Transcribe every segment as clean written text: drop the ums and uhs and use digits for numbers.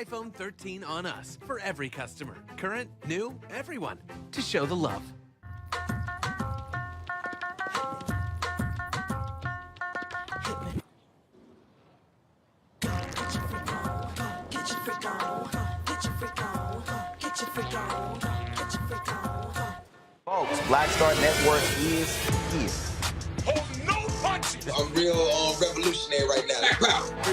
iPhone 13 on us for every customer. Current, new, everyone. To show the love. Folks, Black Star Network is East. Oh, no punches! I'm real revolutionary right now.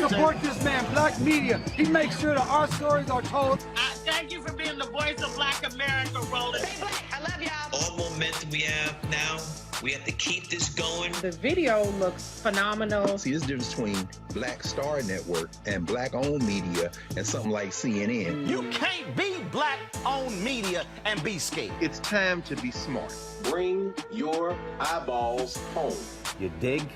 Support this man, Black Media. He makes sure that our stories are told. They Thank you for being the voice of Black America, Roland. Stay black. I love y'all. All momentum we have now, we have to keep this going. The video looks phenomenal. See, this difference between Black Star Network and Black-owned media and something like CNN. You can't be Black-owned media and be scared. It's time to be smart. Bring your eyeballs home. You dig?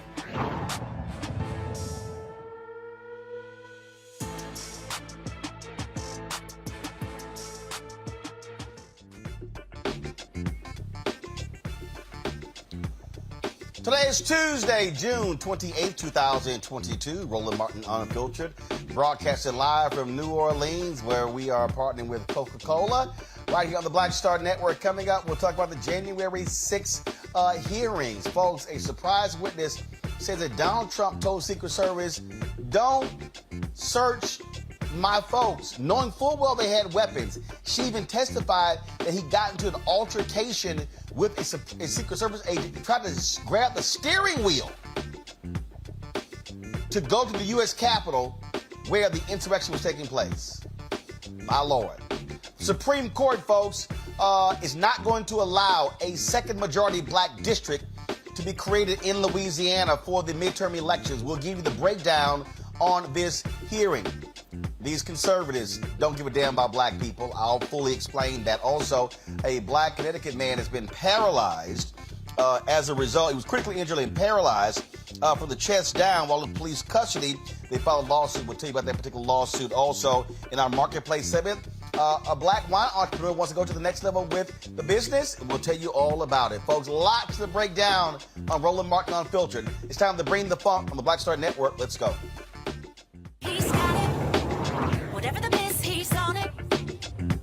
Today is Tuesday, June 28, 2022. Roland Martin Unfiltered, broadcasting live from New Orleans, where we are partnering with Coca-Cola. Right here on the Black Star Network. Coming up, we'll talk about the January 6th hearings. Folks, a surprise witness says that Donald Trump told Secret Service, don't search my folks, knowing full well they had weapons. She even testified that he got into an altercation with a Secret Service agent, tried to grab the steering wheel to go to the U.S. Capitol where the insurrection was taking place. My Lord. Supreme Court, folks, is not going to allow a second majority black district to be created in Louisiana for the midterm elections. We'll give you the breakdown on this hearing. These conservatives don't give a damn about black people. I'll fully explain that. Also, a black Connecticut man has been paralyzed as a result. He was critically injured and paralyzed from the chest down while in police custody. They filed a lawsuit. We'll tell you about that particular lawsuit. Also, in our marketplace segment, a black wine entrepreneur wants to go to the next level with the business, and we'll tell you all about it. Folks, lots to break down on Roland Martin Unfiltered. It's time to bring the funk on the Black Star Network. Let's go. He's got it. Whatever the miss, he's on it.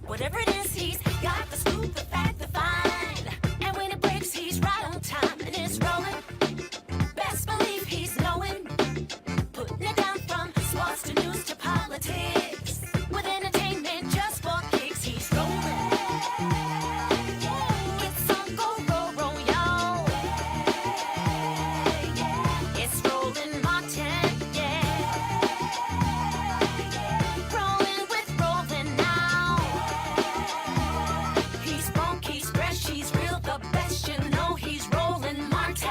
Whatever it is, he's got the scoop, the fact, the find. And when it breaks, he's right on time and it's rolling. Best believe he's knowing. Putting it down from sports to news to politics. With entertainment just for kicks, he's rolling. It's on go, y'all. It's Roland Martin, Rolling with Roland now. He's funk, he's fresh, he's real, the best, you know he's Roland Martin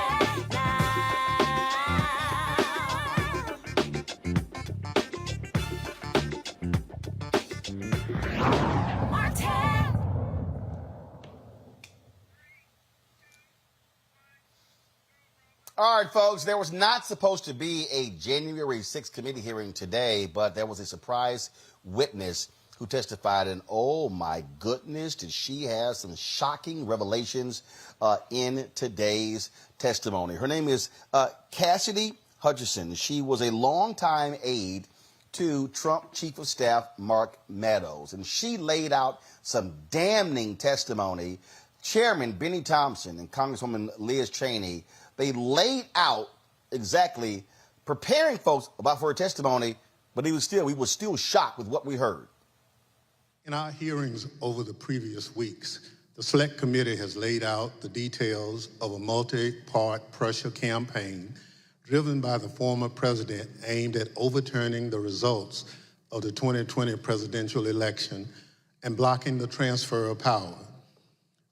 now. Martin. All right, folks, there was not supposed to be a January 6th committee hearing today, but there was a surprise witness who testified, and oh my goodness, did she have some shocking revelations in today's testimony. Her name is Cassidy Hutchinson. She was a longtime aide to Trump Chief of Staff Mark Meadows, and she laid out some damning testimony. Chairman Benny Thompson and Congresswoman Liz Cheney, they laid out exactly preparing folks about for her testimony, but we were still shocked with what we heard. In our hearings over the previous weeks, the Select Committee has laid out the details of a multi-part pressure campaign driven by the former president aimed at overturning the results of the 2020 presidential election and blocking the transfer of power.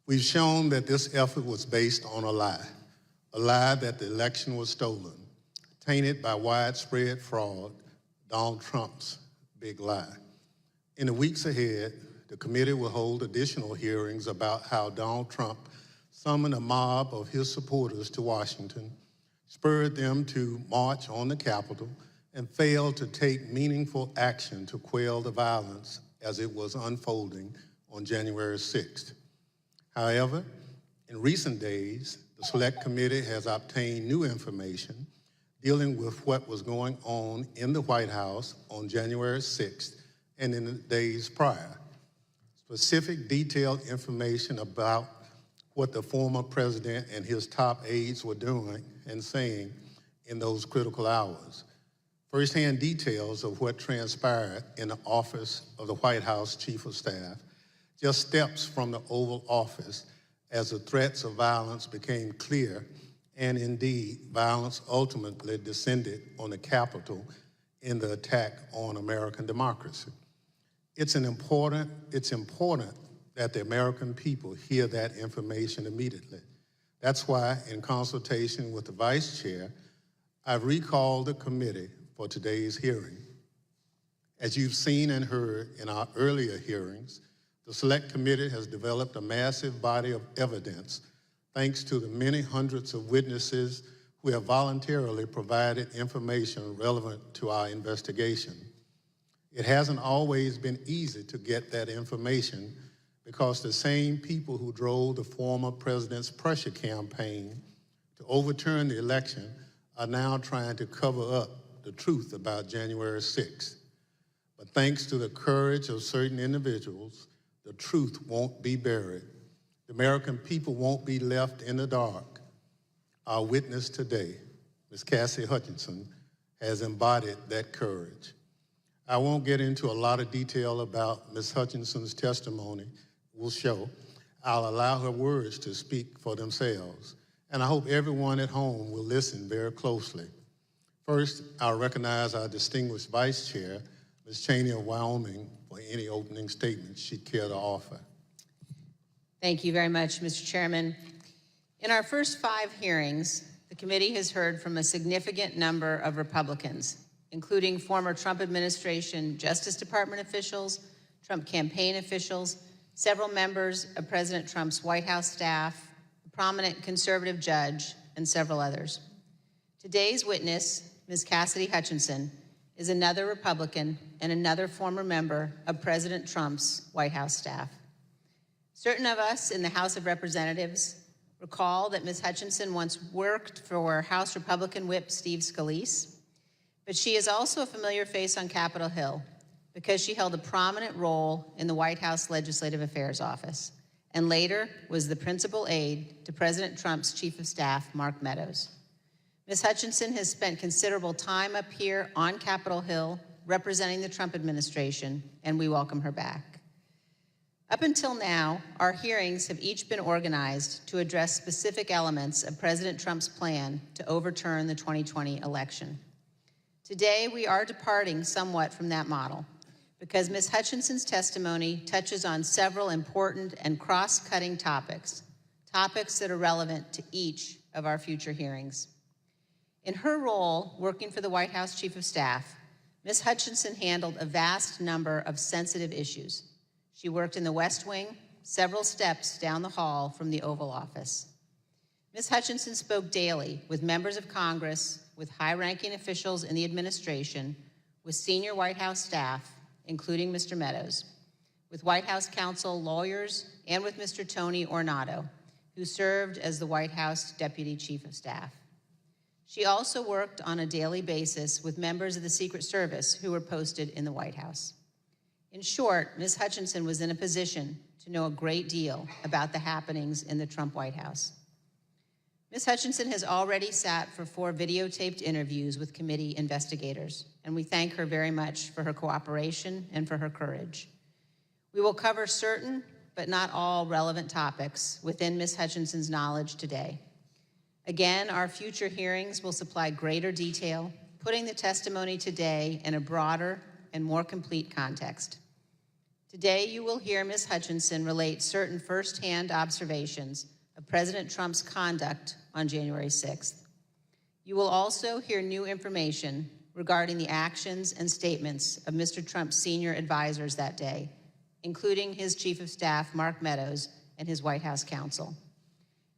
We've shown that this effort was based on a lie that the election was stolen, tainted by widespread fraud, Donald Trump's big lie. In the weeks ahead, the committee will hold additional hearings about how Donald Trump summoned a mob of his supporters to Washington, spurred them to march on the Capitol, and failed to take meaningful action to quell the violence as it was unfolding on January 6th. However, in recent days, the Select Committee has obtained new information dealing with what was going on in the White House on January 6th and in the days prior. Specific detailed information about what the former president and his top aides were doing and saying in those critical hours. First-hand details of what transpired in the office of the White House Chief of Staff, just steps from the Oval Office as the threats of violence became clear, and indeed, violence ultimately descended on the Capitol in the attack on American democracy. It's important that the American people hear that information immediately. That's why, in consultation with the Vice Chair, I've recalled the committee for today's hearing. As you've seen and heard in our earlier hearings, the Select Committee has developed a massive body of evidence thanks to the many hundreds of witnesses who have voluntarily provided information relevant to our investigation. It hasn't always been easy to get that information because the same people who drove the former president's pressure campaign to overturn the election are now trying to cover up the truth about January 6th. But thanks to the courage of certain individuals, the truth won't be buried. The American people won't be left in the dark. Our witness today, Ms. Cassie Hutchinson, has embodied that courage. I won't get into a lot of detail about Ms. Hutchinson's testimony will show. I'll allow her words to speak for themselves, and I hope everyone at home will listen very closely. First, I'll recognize our distinguished Vice Chair, Ms. Cheney of Wyoming, for any opening statements she'd care to offer. Thank you very much, Mr. Chairman. In our first 5 hearings, the committee has heard from a significant number of Republicans, including former Trump administration Justice Department officials, Trump campaign officials, several members of President Trump's White House staff, a prominent conservative judge, and several others. Today's witness, Ms. Cassidy Hutchinson, is another Republican and another former member of President Trump's White House staff. Certain of us in the House of Representatives recall that Ms. Hutchinson once worked for House Republican Whip Steve Scalise, but she is also a familiar face on Capitol Hill because she held a prominent role in the White House Legislative Affairs Office and later was the principal aide to President Trump's Chief of Staff, Mark Meadows. Ms. Hutchinson has spent considerable time up here on Capitol Hill representing the Trump administration, and we welcome her back. Up until now, our hearings have each been organized to address specific elements of President Trump's plan to overturn the 2020 election. Today, we are departing somewhat from that model because Ms. Hutchinson's testimony touches on several important and cross-cutting topics that are relevant to each of our future hearings. In her role working for the White House Chief of Staff, Ms. Hutchinson handled a vast number of sensitive issues. She worked in the West Wing, several steps down the hall from the Oval Office. Ms. Hutchinson spoke daily with members of Congress, with high-ranking officials in the administration, with senior White House staff, including Mr. Meadows, with White House counsel, lawyers, and with Mr. Tony Ornato, who served as the White House Deputy Chief of Staff. She also worked on a daily basis with members of the Secret Service who were posted in the White House. In short, Ms. Hutchinson was in a position to know a great deal about the happenings in the Trump White House. Ms. Hutchinson has already sat for 4 videotaped interviews with committee investigators, and we thank her very much for her cooperation and for her courage. We will cover certain, but not all, relevant topics within Ms. Hutchinson's knowledge today. Again, our future hearings will supply greater detail, putting the testimony today in a broader and more complete context. Today, you will hear Ms. Hutchinson relate certain firsthand observations of President Trump's conduct on January 6th. You will also hear new information regarding the actions and statements of Mr. Trump's senior advisors that day, including his Chief of Staff, Mark Meadows, and his White House counsel.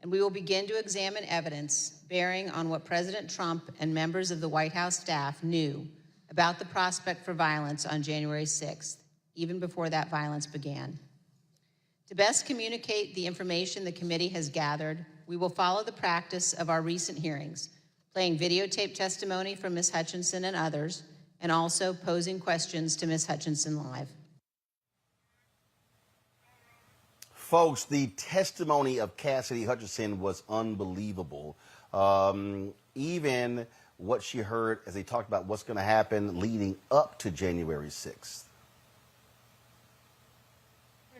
And we will begin to examine evidence bearing on what President Trump and members of the White House staff knew about the prospect for violence on January 6th, even before that violence began. To best communicate the information the committee has gathered, we will follow the practice of our recent hearings, playing videotape testimony from Ms. Hutchinson and others, and also posing questions to Ms. Hutchinson live. Folks, the testimony of Cassidy Hutchinson was unbelievable. Even what she heard as they talked about what's going to happen leading up to January 6th.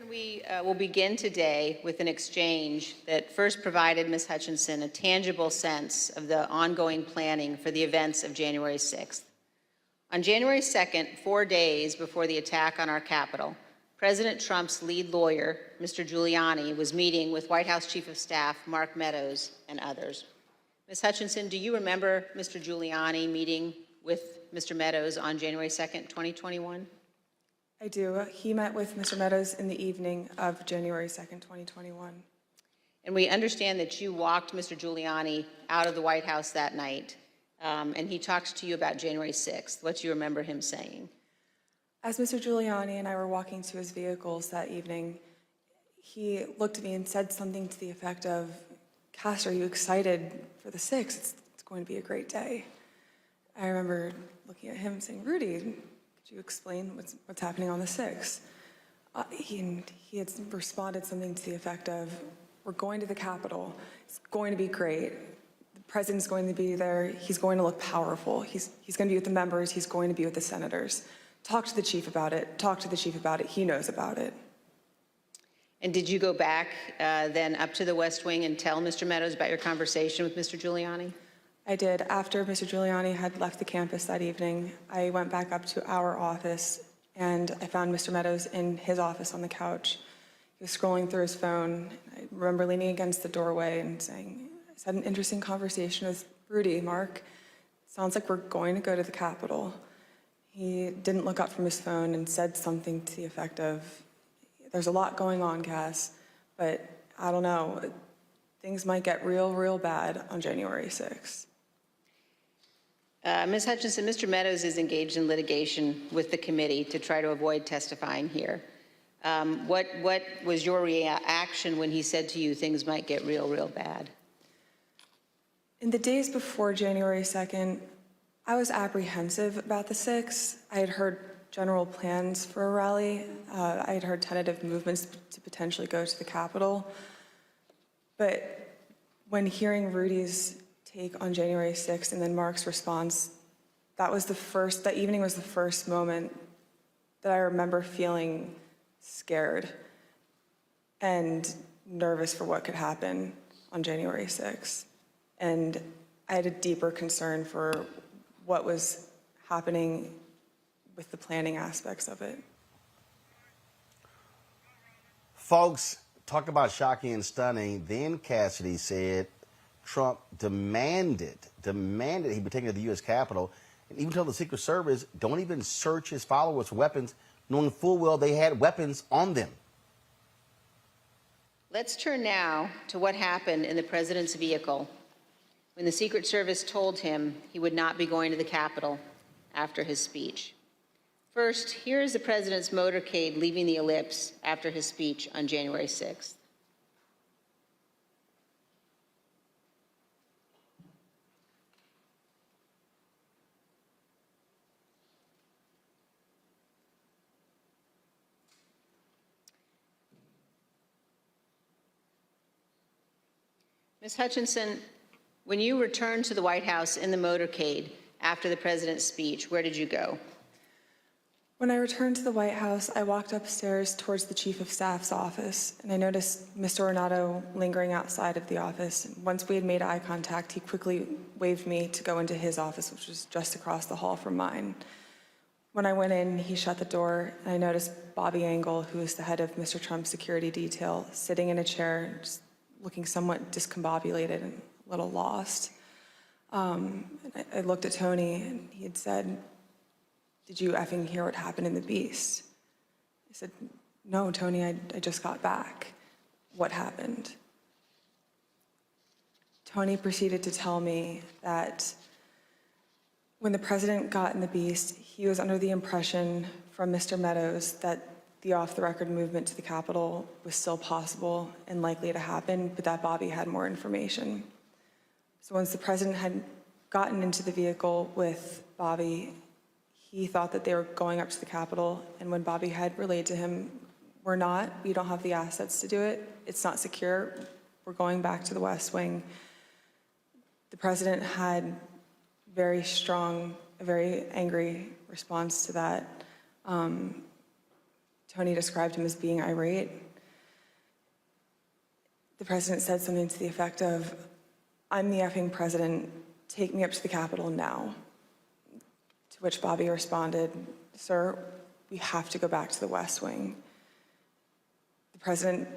We will begin today with an exchange that first provided Ms. Hutchinson a tangible sense of the ongoing planning for the events of January 6th. On January 2nd, 4 days before the attack on our Capitol, President Trump's lead lawyer, Mr. Giuliani, was meeting with White House Chief of Staff Mark Meadows and others. Ms. Hutchinson, do you remember Mr. Giuliani meeting with Mr. Meadows on January 2nd, 2021? I do. He met with Mr. Meadows in the evening of January 2nd, 2021. And we understand that you walked Mr. Giuliani out of the White House that night, and he talked to you about January 6th. What do you remember him saying? As Mr. Giuliani and I were walking to his vehicles that evening, he looked at me and said something to the effect of, "Cass, are you excited for the 6th? It's going to be a great day." I remember looking at him saying, "Rudy, could you explain what's happening on the 6th? He had responded something to the effect of, "We're going to the Capitol. It's going to be great. The president's going to be there. He's going to look powerful. He's going to be with the members. He's going to be with the senators. Talk to the chief about it. Talk to the chief about it. He knows about it." And did you go back then up to the West Wing and tell Mr. Meadows about your conversation with Mr. Giuliani? I did. After Mr. Giuliani had left the campus that evening, I went back up to our office and I found Mr. Meadows in his office on the couch. He was scrolling through his phone. I remember leaning against the doorway and saying, "I just had an interesting conversation with Rudy, Mark. Sounds like we're going to go to the Capitol." He didn't look up from his phone and said something to the effect of, "There's a lot going on, Cass, but I don't know. Things might get real, real bad on January 6th. Ms. Hutchinson, Mr. Meadows is engaged in litigation with the committee to try to avoid testifying here. What was your reaction when he said to you things might get real, real bad? In the days before January 2nd, I was apprehensive about the 6th. I had heard general plans for a rally. I had heard tentative movements to potentially go to the Capitol. But when hearing Rudy's take on January 6th and then Mark's response, that evening was the first moment that I remember feeling scared and nervous for what could happen on January 6th. And I had a deeper concern for what was happening with the planning aspects of it. Folks, talk about shocking and stunning. Then Cassidy said Trump demanded he be taken to the U.S. Capitol, and even told the Secret Service, don't even search his followers for weapons, knowing full well they had weapons on them. Let's turn now to what happened in the president's vehicle when the Secret Service told him he would not be going to the Capitol after his speech. First, here is the president's motorcade leaving the ellipse after his speech on January 6th. Ms. Hutchinson, when you returned to the White House in the motorcade after the president's speech, where did you go? When I returned to the White House, I walked upstairs towards the Chief of Staff's office, and I noticed Mr. Renato lingering outside of the office. And once we had made eye contact, he quickly waved me to go into his office, which was just across the hall from mine. When I went in, he shut the door, and I noticed Bobby Engel, who is the head of Mr. Trump's security detail, sitting in a chair, just looking somewhat discombobulated and a little lost. I looked at Tony, and he had said, "Did you effing hear what happened in the Beast?" I said, "No, Tony, I just got back. What happened?" Tony proceeded to tell me that when the president got in the Beast, he was under the impression from Mr. Meadows that the off-the-record movement to the Capitol was still possible and likely to happen, but that Bobby had more information. So once the president had gotten into the vehicle with Bobby, he thought that they were going up to the Capitol, and when Bobby had relayed to him, we don't have the assets to do it, it's not secure, we're going back to the West Wing, the president had a very angry response to that. Tony described him as being irate. The president said something to the effect of, "I'm the effing president, take me up to the Capitol now." To to which Bobby responded, "Sir, we have to go back to the West Wing." The president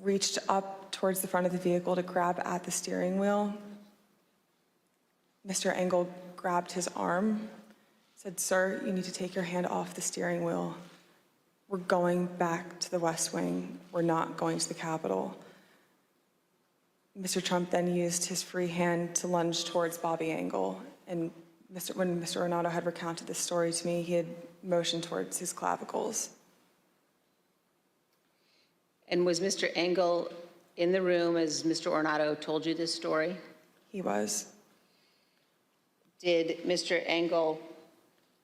reached up towards the front of the vehicle to grab at the steering wheel. Mr. Engel grabbed his arm, said, "Sir, you need to take your hand off the steering wheel. We're going back to the West Wing. We're not going to the Capitol." Mr. Trump then used his free hand to lunge towards Bobby Engel. And when Mr. Ornato had recounted this story to me, he had motioned towards his clavicles. And was Mr. Engel in the room as Mr. Ornato told you this story? He was. Did Mr. Engel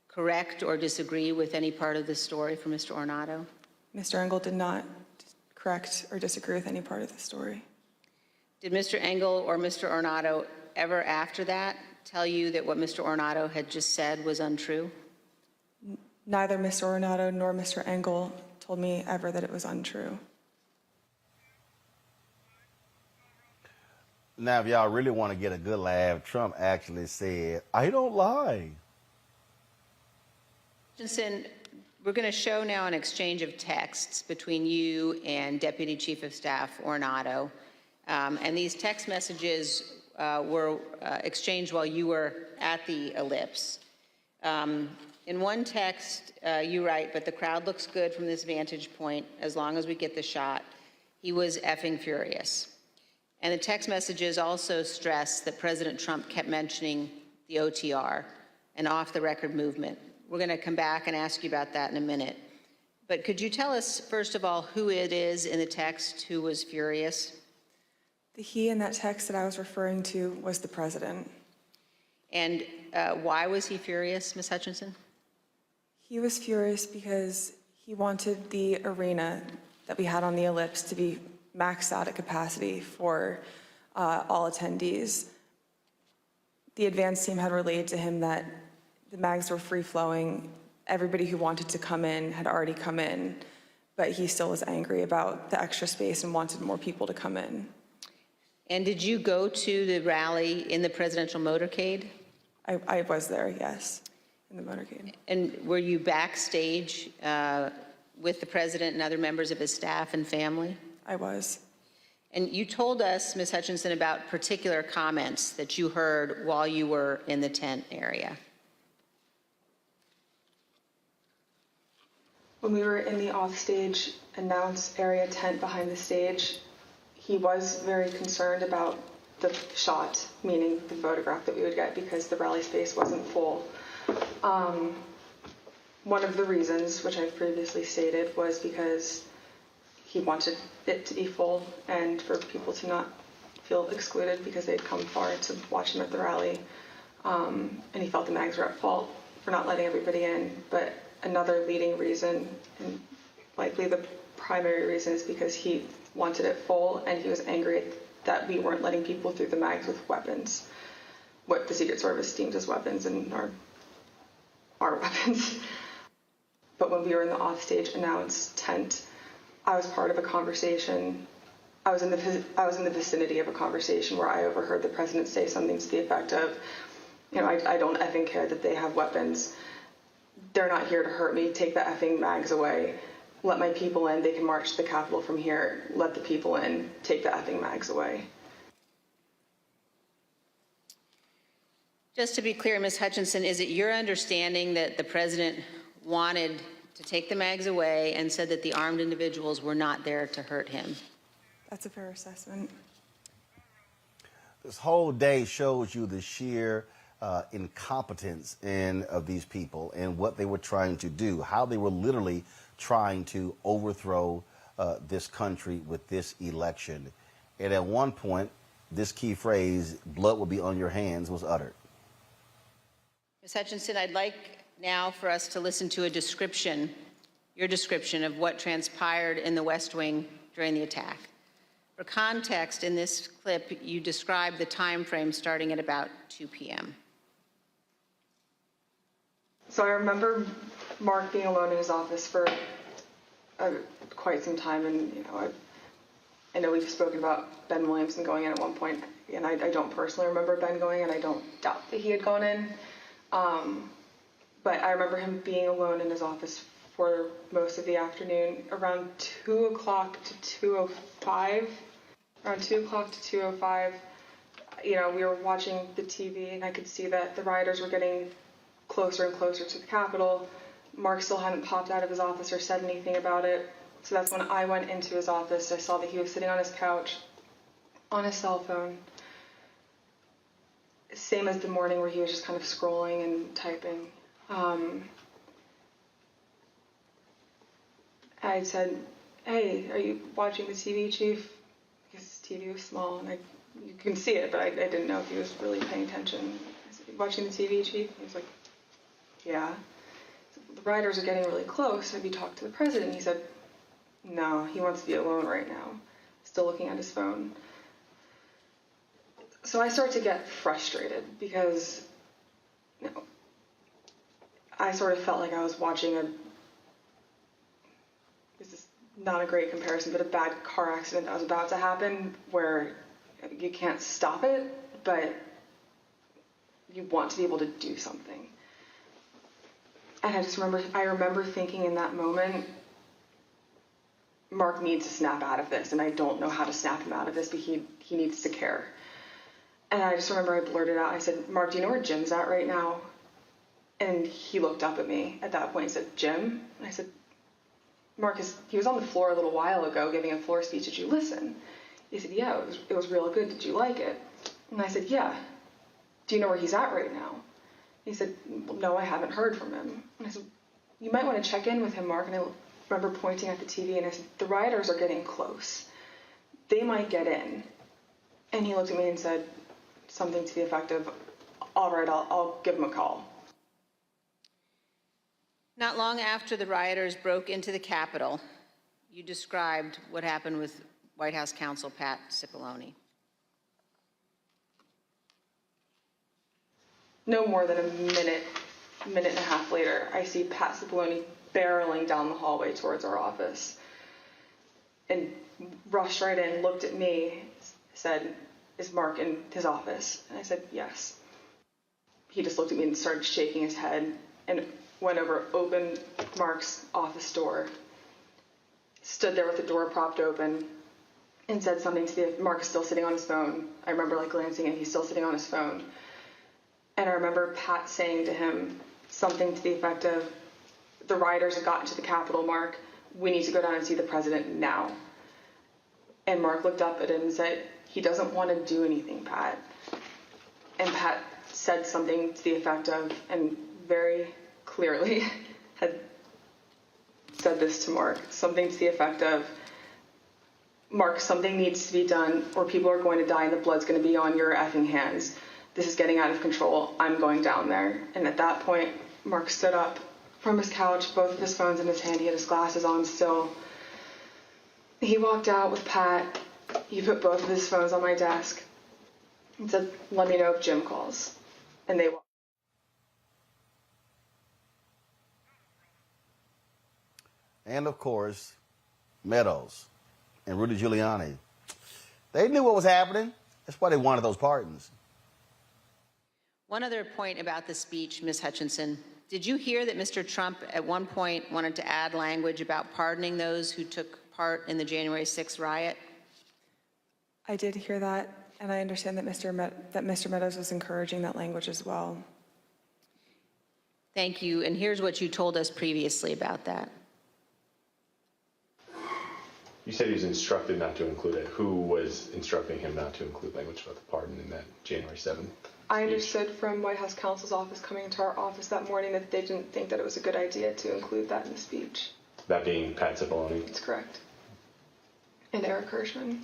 correct or disagree with any part of the story from Mr. Ornato? Mr. Engel did not correct or disagree with any part of the story. Did Mr. Engel or Mr. Ornato ever after that tell you that what Mr. Ornato had just said was untrue? Neither Mr. Ornato nor Mr. Engel told me ever that it was untrue. Now, if y'all really want to get a good laugh, Trump actually said, "I don't lie." Hutchinson, we're going to show now an exchange of texts between you and Deputy Chief of Staff Ornato. And these text messages were exchanged while you were at the ellipse. In one text, you write, "But the crowd looks good from this vantage point as long as we get the shot. He was effing furious." And the text messages also stress that President Trump kept mentioning the OTR, an off-the-record movement. We're going to come back and ask you about that in a minute. But could you tell us, first of all, who it is in the text who was furious? The he in that text that I was referring to was the president. And why was he furious, Ms. Hutchinson? He was furious because he wanted the arena that we had on the ellipse to be maxed out at capacity for all attendees. The advance team had relayed to him that the mags were free-flowing. Everybody who wanted to come in had already come in, but he still was angry about the extra space and wanted more people to come in. And did you go to the rally in the presidential motorcade? I was there, yes, in the motorcade. And were you backstage with the president and other members of his staff and family? I was. And you told us, Ms. Hutchinson, about particular comments that you heard while you were in the tent area. When we were in the offstage announce area tent behind the stage, he was very concerned about the shot, meaning the photograph that we would get, because the rally space wasn't full. One of the reasons, which I've previously stated, was because he wanted it to be full and for people to not feel excluded because they'd come far to watch him at the rally. And he felt the mags were at fault for not letting everybody in. But another leading reason, and likely the primary reason, is because he wanted it full and he was angry that we weren't letting people through the mags with weapons, what the Secret Service deems as weapons and our weapons. But when we were in the offstage announce tent, I was part of a conversation. I was in the vicinity of a conversation where I overheard the president say something to the effect of, I don't effing care that they have weapons. They're not here to hurt me. Take the effing mags away. Let my people in. They can march to the Capitol from here. Let the people in. Take the effing mags away. Just to be clear, Ms. Hutchinson, is it your understanding that the president wanted to take the mags away and said that the armed individuals were not there to hurt him? That's a fair assessment. This whole day shows you the sheer incompetence of these people and what they were trying to do, how they were literally trying to overthrow this country with this election. And at one point, this key phrase, "blood will be on your hands," was uttered. Ms. Hutchinson, I'd like now for us to listen to a description, your description of what transpired in the West Wing during the attack. For context, in this clip, you described the time frame starting at about 2 p.m. So I remember Mark being alone in his office for quite some time, and I know we've spoken about Ben Williamson going in at one point, and I don't personally remember Ben going in. I don't doubt that he had gone in. but I remember him being alone in his office for most of the afternoon. Around 2 o'clock to 2:05, around 2 o'clock to 2:05, you know, we were watching the TV and I could see that the rioters were getting closer and closer to the Capitol. Mark still hadn't popped out of his office or said anything about it. So that's when I went into his office. I saw that he was sitting on his couch, on his cell phone. Same as the morning where he was just kind of scrolling and typing. I said, "Hey, are you watching the TV, Chief?" Because his TV was small and you can see it, but I didn't know if he was really paying attention. I said, "You watching the TV, Chief?" He was like, "Yeah." I said, "The rioters are getting really close. Have you talked to the president?" He said, "No, he wants to be alone right now." Still looking at his phone. So I start to get frustrated because, you know, I sort of felt like I was watching this is not a great comparison, but a bad car accident that was about to happen where you can't stop it, but you want to be able to do something. And I remember thinking in that moment, Mark needs to snap out of this, and I don't know how to snap him out of this, but he needs to care. And I just remember I blurted out, I said, "Mark, do you know where Jim's at right now?" And he looked up at me at that point and said, "Jim?" And I said, "Mark, he was on the floor a little while ago giving a floor speech. Did you listen?" He said, "Yeah, it was real good. Did you like it?" And I said, "Yeah. Do you know where he's at right now?" He said, "Well, no, I haven't heard from him." And I said, "You might want to check in with him, Mark." And I remember pointing at the TV and I said, "The rioters are getting close. They might get in." And he looked at me and said something to the effect of, "All right, I'll give him a call." Not long after the rioters broke into the Capitol, you described what happened with White House counsel Pat Cipollone. No more than a minute and a half later, I see Pat Cipollone barreling down the hallway towards our office and rushed right in, looked at me, said, "Is Mark in his office?" And I said, "Yes." He just looked at me and started shaking his head and went over, opened Mark's office door, stood there with the door propped open, and said something to Mark is still sitting on his phone. I remember glancing and he's still sitting on his phone. And I remember Pat saying to him something to the effect of, "The rioters have gotten to the Capitol, Mark. We need to go down and see the president now." And Mark looked up at him and said, "He doesn't want to do anything, Pat." And Pat said something to the effect of, and very clearly had said this to Mark, something to the effect of, "Mark, something needs to be done or people are going to die and the blood's going to be on your effing hands. This is getting out of control. I'm going down there." And at that point, Mark stood up from his couch, both of his phones in his hand. He had his glasses on still. He walked out with Pat. He put both of his phones on my desk and said, "Let me know if Jim calls." And they walked. And of course, Meadows and Rudy Giuliani. They knew what was happening. That's why they wanted those pardons. One other point about the speech, Ms. Hutchinson. Did you hear that Mr. Trump at one point wanted to add language about pardoning those who took part in the January 6th riot? I did hear that, and I understand that Mr. Meadows was encouraging that language as well. Thank you, and here's what you told us previously about that. You said he was instructed not to include it. Who was instructing him not to include language about the pardon in that January 7th? I understood from White House counsel's office coming into our office that morning that they didn't think that it was a good idea to include that in the speech. That being Pat Cipollone? That's correct. And Eric Hirschman.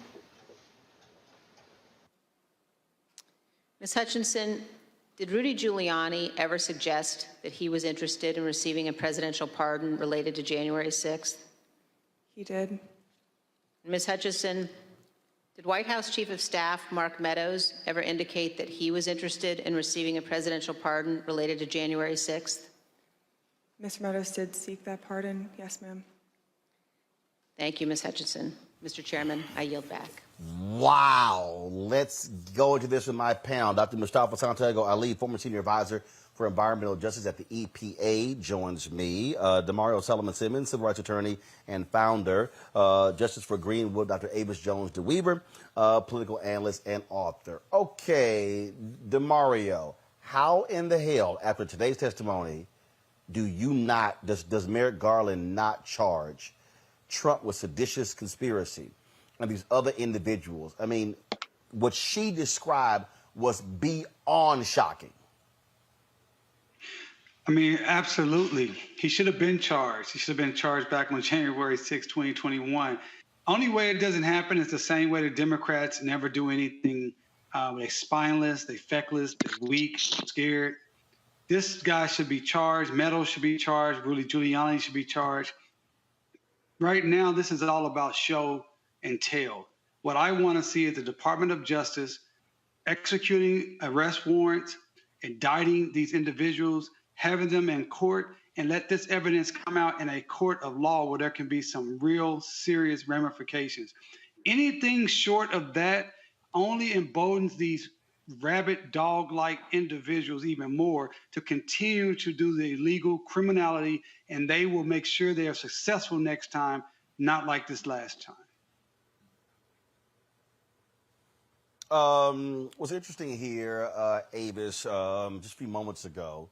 Ms. Hutchinson, did Rudy Giuliani ever suggest that he was interested in receiving a presidential pardon related to January 6th? He did. Ms. Hutchinson, did White House Chief of Staff Mark Meadows ever indicate that he was interested in receiving a presidential pardon related to January 6th? Mr. Meadows did seek that pardon. Yes, ma'am. Thank you, Ms. Hutchinson. Mr. Chairman, I yield back. Wow. Let's go into this with my panel. Dr. Mustafa Santiago Ali, former senior advisor for environmental justice at the EPA, joins me. Demario Solomon-Simmons, civil rights attorney and founder, Justice for Greenwood, Dr. Avis Jones-DeWeaver, political analyst and author. Okay, Demario, how in the hell, after today's testimony, does Merrick Garland not charge Trump with seditious conspiracy and these other individuals? I mean, what she described was beyond shocking. I mean, absolutely. He should have been charged. He should have been charged back on January 6, 2021. Only way it doesn't happen is the same way the Democrats never do anything. They're spineless, they're feckless, they're weak, scared. This guy should be charged. Meadows should be charged. Rudy Giuliani should be charged. Right now, this is all about show and tell. What I want to see is the Department of Justice executing arrest warrants, indicting these individuals, having them in court, and let this evidence come out in a court of law where there can be some real serious ramifications. Anything short of that only emboldens these rabid dog-like individuals even more to continue to do the illegal criminality, and they will make sure they are successful next time, not like this last time. What's interesting here, Avis, just a few moments ago,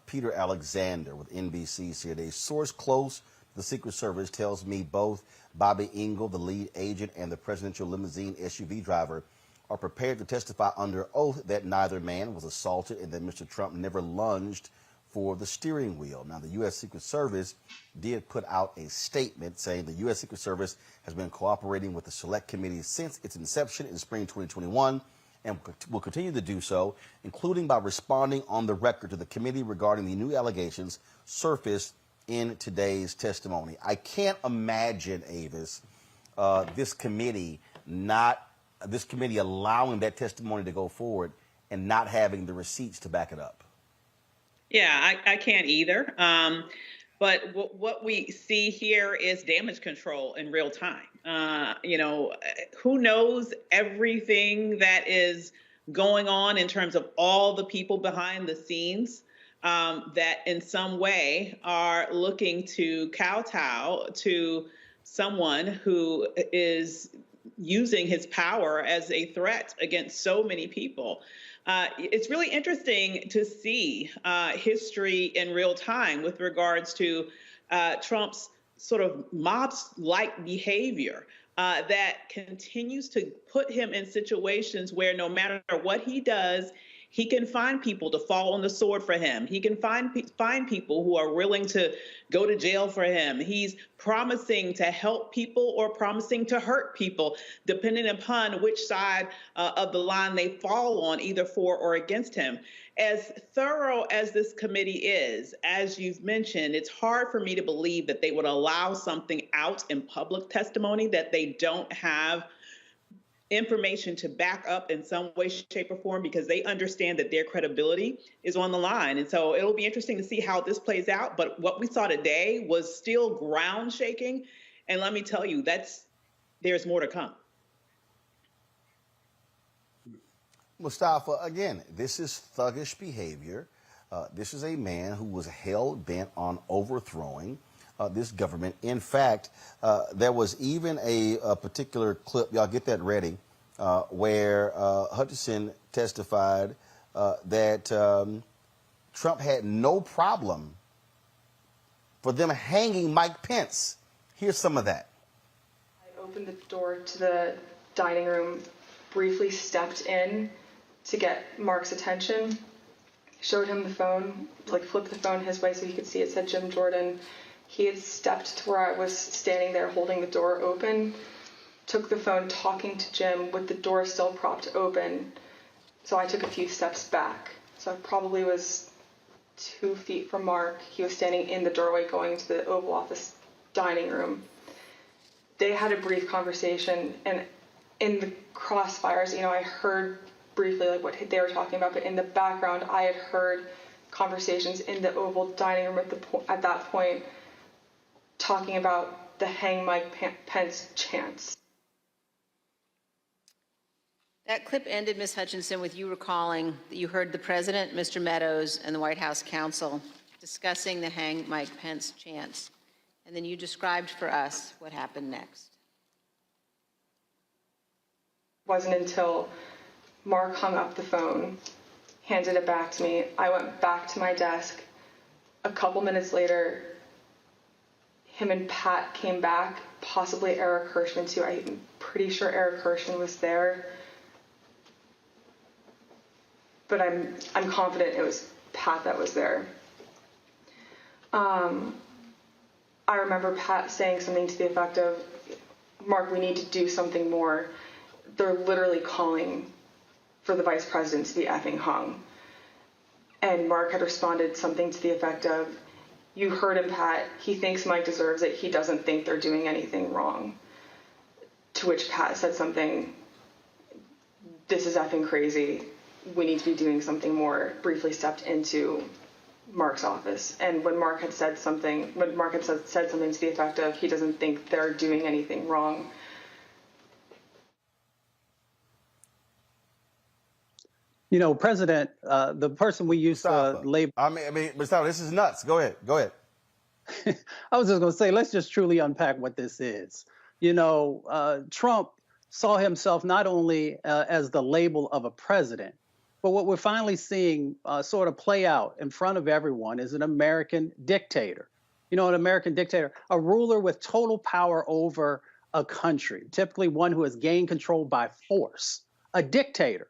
Peter Alexander with NBC said a source close to the Secret Service tells me both Bobby Engel, the lead agent, and the presidential limousine SUV driver are prepared to testify under oath that neither man was assaulted and that Mr. Trump never lunged for the steering wheel. Now, the U.S. Secret Service did put out a statement saying the U.S. Secret Service has been cooperating with the Select Committee since its inception in spring 2021 and will continue to do so, including by responding on the record to the committee regarding the new allegations surfaced in today's testimony. I can't imagine, Avis, this committee allowing that testimony to go forward and not having the receipts to back it up. Yeah, I can't either. But what we see here is damage control in real time. Who knows everything that is going on in terms of all the people behind the scenes that in some way are looking to kowtow to someone who is using his power as a threat against so many people. It's really interesting to see history in real time with regards to Trump's sort of mob-like behavior that continues to put him in situations where no matter what he does, he can find people to fall on the sword for him. He can find people who are willing to go to jail for him. He's promising to help people or promising to hurt people, depending upon which side of the line they fall on, either for or against him. As thorough as this committee is, as you've mentioned, it's hard for me to believe that they would allow something out in public testimony that they don't have information to back up in some way, shape, or form, because they understand that their credibility is on the line. And so it'll be interesting to see how this plays out. But what we saw today was still ground shaking. And let me tell you, there's more to come. Mustafa, again, this is thuggish behavior. This is a man who was hell-bent on overthrowing this government. In fact, there was even a particular clip, y'all get that ready, where Hutchinson testified that Trump had no problem for them hanging Mike Pence. Here's some of that. I opened the door to the dining room, briefly stepped in to get Mark's attention, showed him the phone, flipped the phone his way so he could see it said Jim Jordan. He had stepped to where I was standing there holding the door open, took the phone talking to Jim with the door still propped open. So I took a few steps back. So I probably was 2 feet from Mark. He was standing in the doorway going to the Oval Office dining room. They had a brief conversation, and in the crossfires, I heard briefly what they were talking about, but in the background, I had heard conversations in the Oval dining room at that point, talking about the hang Mike Pence chants. That clip ended, Ms. Hutchinson, with you recalling that you heard the President, Mr. Meadows, and the White House counsel discussing the hang Mike Pence chants. And then you described for us what happened next. It wasn't until Mark hung up the phone, handed it back to me. I went back to my desk. A couple minutes later, him and Pat came back, possibly Eric Hirschman too. I'm pretty sure Eric Hirschman was there. But I'm confident it was Pat that was there. I remember Pat saying something to the effect of, Mark, we need to do something more. They're literally calling for the vice president to be effing hung. And Mark had responded something to the effect of, you heard him, Pat. He thinks Mike deserves it. He doesn't think they're doing anything wrong. To which Pat said something, this is effing crazy. We need to be doing something more. Briefly stepped into Mark's office. And when Mark had said something, said something to the effect of, he doesn't think they're doing anything wrong. You know, President, the person we used to label. I mean, Mustafa, this is nuts. Go ahead. I was just going to say, let's just truly unpack what this is. You know, Trump saw himself not only as the label of a president, but what we're finally seeing sort of play out in front of everyone is an American dictator. You know, an American dictator, a ruler with total power over a country, typically one who has gained control by force. A dictator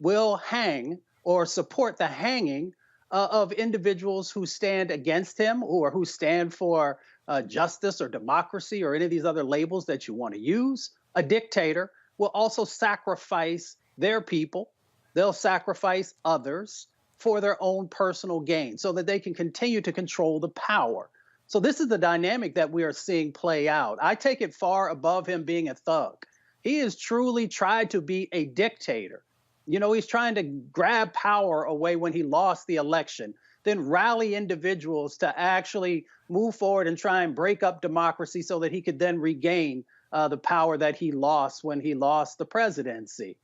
will hang or support the hanging of individuals who stand against him or who stand for justice or democracy or any of these other labels that you want to use. A dictator will also sacrifice their people. They'll sacrifice others for their own personal gain so that they can continue to control the power. So this is the dynamic that we are seeing play out. I take it far above him being a thug. He has truly tried to be a dictator. You know, he's trying to grab power away when he lost the election, then rally individuals to actually move forward and try and break up democracy so that he could then regain the power that he lost when he lost the presidency.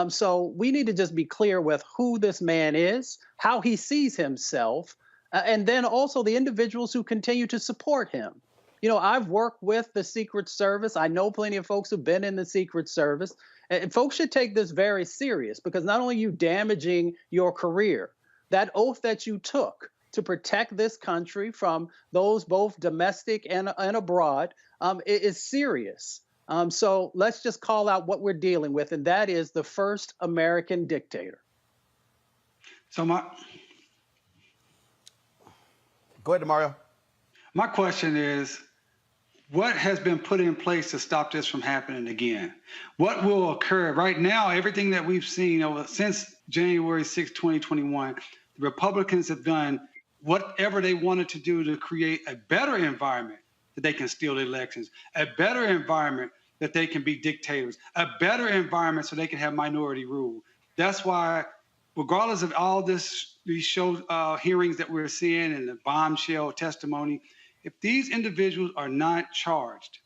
So we need to just be clear with who this man is, how he sees himself, and then also the individuals who continue to support him. You know, I've worked with the Secret Service. I know plenty of folks who've been in the Secret Service. And folks should take this very serious because not only are you damaging your career, that oath that you took to protect this country from those both domestic and abroad is serious. So let's just call out what we're dealing with, and that is the first American dictator. So Go ahead, Mario. My question is, what has been put in place to stop this from happening again? What will occur? Right now, everything that we've seen since January 6, 2021, the Republicans have done whatever they wanted to do to create a better environment that they can steal the elections, a better environment that they can be dictators, a better environment so they can have minority rule. That's why, regardless of all these hearings that we're seeing and the bombshell testimony, if these individuals are not charged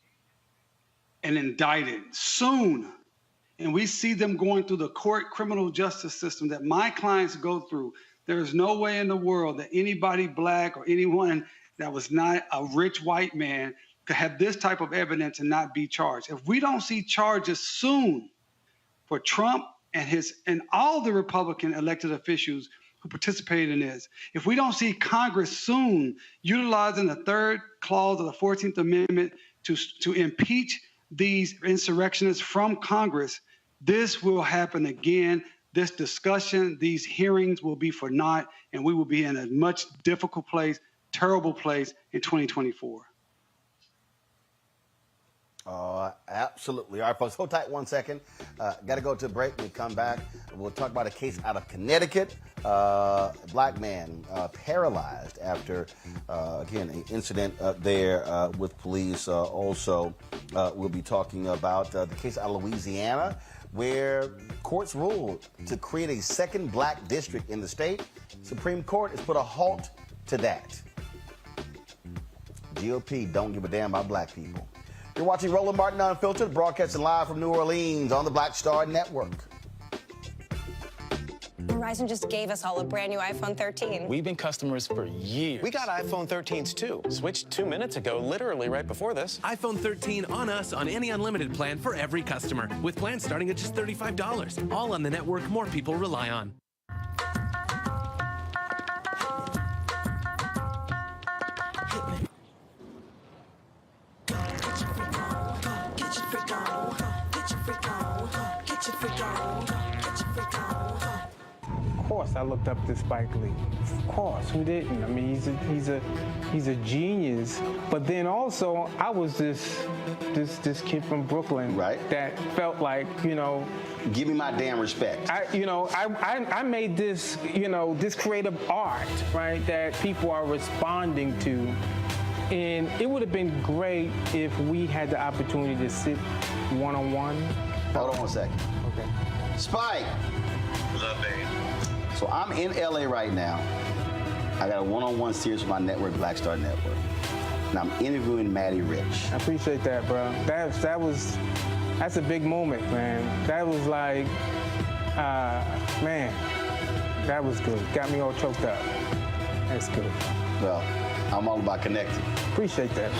and indicted soon, and we see them going through the court criminal justice system that my clients go through, there is no way in the world that anybody black or anyone that was not a rich white man could have this type of evidence and not be charged. If we don't see charges soon for Trump and all the Republican elected officials who participated in this, if we don't see Congress soon utilizing the third clause of the 14th Amendment to impeach these insurrectionists from Congress, this will happen again. This discussion, these hearings will be for naught, and we will be in a much difficult place, terrible place in 2024. Absolutely. All right, folks, hold tight 1 second. Got to go to a break. When we come back, we'll talk about a case out of Connecticut. A black man paralyzed after, again, an incident there with police. Also, we'll be talking about the case out of Louisiana, where courts ruled to create a second black district in the state. Supreme Court has put a halt to that. GOP don't give a damn about black people. You're watching Roland Martin Unfiltered, broadcasting live from New Orleans on the Black Star Network. Verizon just gave us all a brand new iPhone 13. We've been customers for years. We got iPhone 13s too. Switched 2 minutes ago, literally right before this. iPhone 13 on us on any unlimited plan for every customer, with plans starting at just $35. All on the network more people rely on. Of course, I looked up to Spike Lee. Of course, who didn't? I mean, he's a genius. But then also, I was this kid from Brooklyn, right? That felt like, you know, give me my damn respect. I made this, this creative art, right, that people are responding to. And it would have been great if we had the opportunity to sit one-on-one. Hold on one second. Okay. Spike. What's up, babe? So I'm in LA right now. I got a one-on-one series with my network, Black Star Network. And I'm interviewing Matty Rich. I appreciate that, bro. That's a big moment, man. That was like, man, that was good. Got me all choked up. That's good. Well, I'm all about connecting. Appreciate that.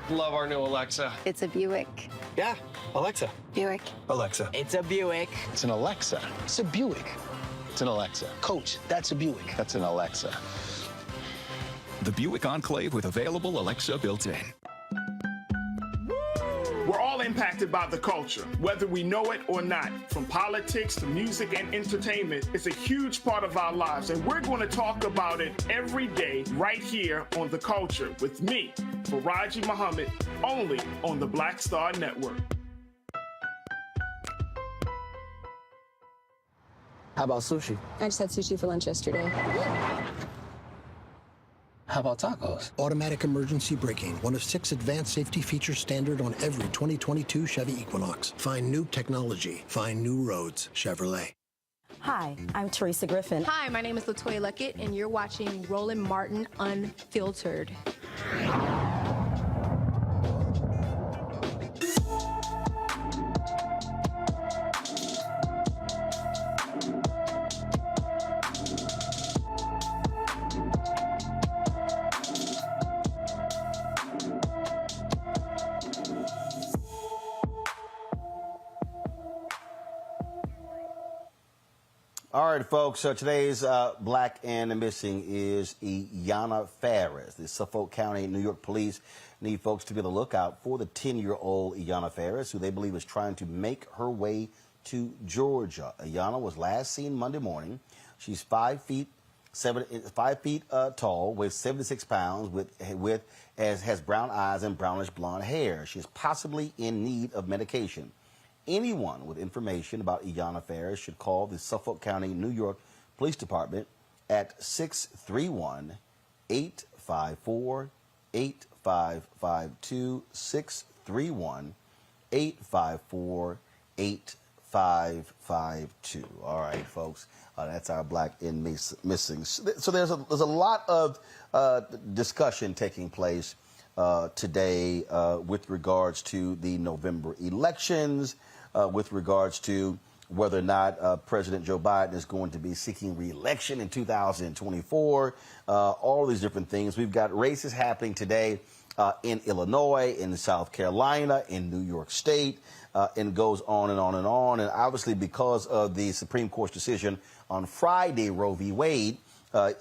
Love our new Alexa. It's a Buick. Yeah, Alexa. Buick. Alexa. It's a Buick. It's an Alexa. It's a Buick. It's an Alexa. Coach, that's a Buick. That's an Alexa. The Buick Enclave with available Alexa built-in. We're all impacted by the culture, whether we know it or not. From politics to music and entertainment, it's a huge part of our lives, and we're going to talk about it every day right here on The Culture with me, Faraji Muhammad, only on the Black Star Network. How about sushi? I just had sushi for lunch yesterday. How about tacos? Automatic emergency braking, one of 6 advanced safety features standard on every 2022 Chevy Equinox. Find new technology. Find new roads. Chevrolet. Hi, I'm Teresa Griffin. Hi, my name is LaToya Luckett, and you're watching Roland Martin Unfiltered. All right, folks, so today's Black and Missing is Iyanna Faris. The Suffolk County, New York police need folks to be on the lookout for the 10-year-old Iyanna Faris, who they believe is trying to make her way to Georgia. Iyanna was last seen Monday morning. She's 5 feet tall, weighs 76 pounds, has brown eyes and brownish blonde hair. She's possibly in need of medication. Anyone with information about Iyanna Faris should call the Suffolk County, New York Police Department at 631-854-8552, 631-854-8552. All right, folks, that's our Black and Missing. So there's a lot of discussion taking place today with regards to the November elections, with regards to whether or not President Joe Biden is going to be seeking re-election in 2024, all these different things. We've got races happening today in Illinois, in South Carolina, in New York State, and goes on and on and on. And obviously, because of the Supreme Court's decision on Friday, Roe v. Wade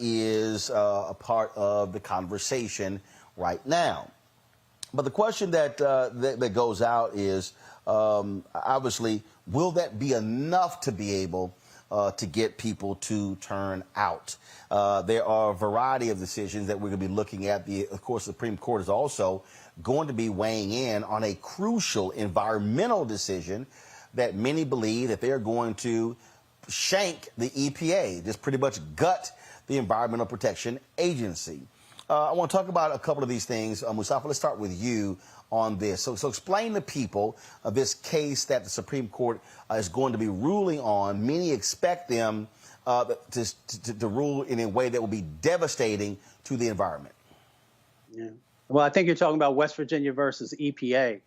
is a part of the conversation right now. But the question that goes out is, obviously, will that be enough to be able to get people to turn out? There are a variety of decisions that we're going to be looking at. Of course, the Supreme Court is also going to be weighing in on a crucial environmental decision that many believe that they're going to shank the EPA, just pretty much gut the Environmental Protection Agency. I want to talk about a couple of these things. Mustafa, let's start with you on this. So explain to people this case that the Supreme Court is going to be ruling on. Many expect them to rule in a way that will be devastating to the environment. Yeah. Well, I think you're talking about West Virginia versus EPA.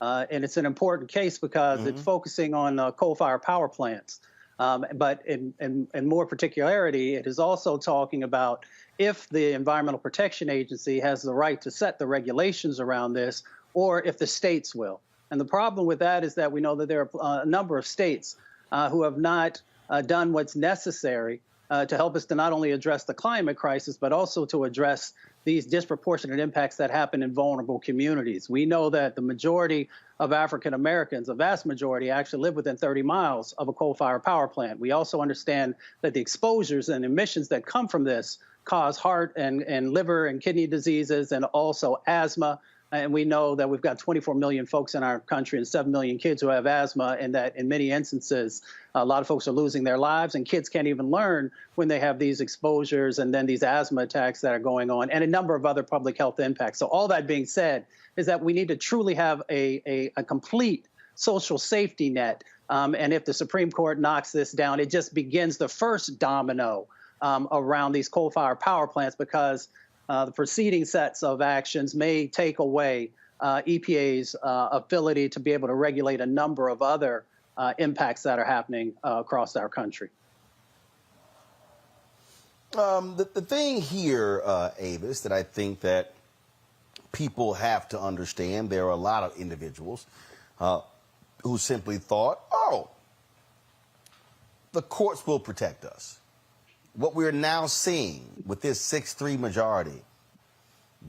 And it's an important case because it's focusing on coal-fired power plants. But in more particularity, it is also talking about if the Environmental Protection Agency has the right to set the regulations around this, or if the states will. And the problem with that is that we know that there are a number of states who have not done what's necessary to help us to not only address the climate crisis, but also to address these disproportionate impacts that happen in vulnerable communities. We know that the majority of African Americans, a vast majority, actually live within 30 miles of a coal-fired power plant. We also understand that the exposures and emissions that come from this cause heart and liver and kidney diseases and also asthma. And we know that we've got 24 million folks in our country and 7 million kids who have asthma, and that in many instances, a lot of folks are losing their lives, and kids can't even learn when they have these exposures and then these asthma attacks that are going on, and a number of other public health impacts. So all that being said is that we need to truly have a complete social safety net. And if the Supreme Court knocks this down, it just begins the first domino around these coal-fired power plants, because the preceding sets of actions may take away EPA's ability to be able to regulate a number of other impacts that are happening across our country. The thing here, Avis, that I think that people have to understand, there are a lot of individuals who simply thought, oh, the courts will protect us. What we're now seeing with this 6-3 majority,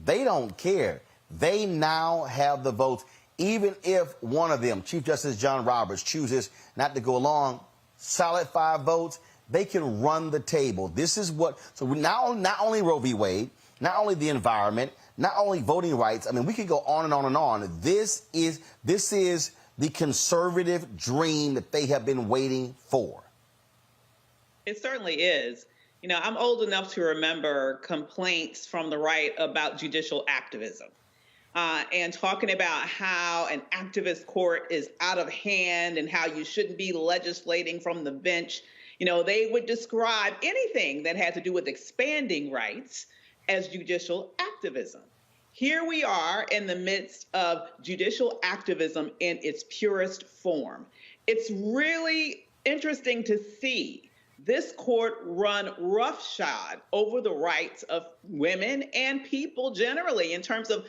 they don't care. They now have the votes. Even if one of them, Chief Justice John Roberts, chooses not to go along, solid 5 votes, they can run the table. This is what, so not only Roe v. Wade, not only the environment, not only voting rights, I mean, we could go on and on and on. This is the conservative dream that they have been waiting for. It certainly is. You know, I'm old enough to remember complaints from the right about judicial activism and talking about how an activist court is out of hand and how you shouldn't be legislating from the bench. You know, they would describe anything that had to do with expanding rights as judicial activism. Here we are in the midst of judicial activism in its purest form. It's really interesting to see this court run roughshod over the rights of women and people generally in terms of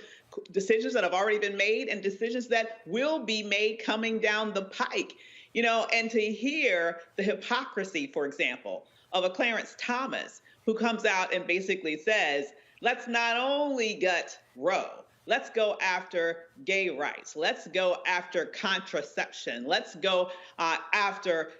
decisions that have already been made and decisions that will be made coming down the pike. You know, and to hear the hypocrisy, for example, of a Clarence Thomas who comes out and basically says, let's not only gut Roe, let's go after gay rights, let's go after contraception, let's go after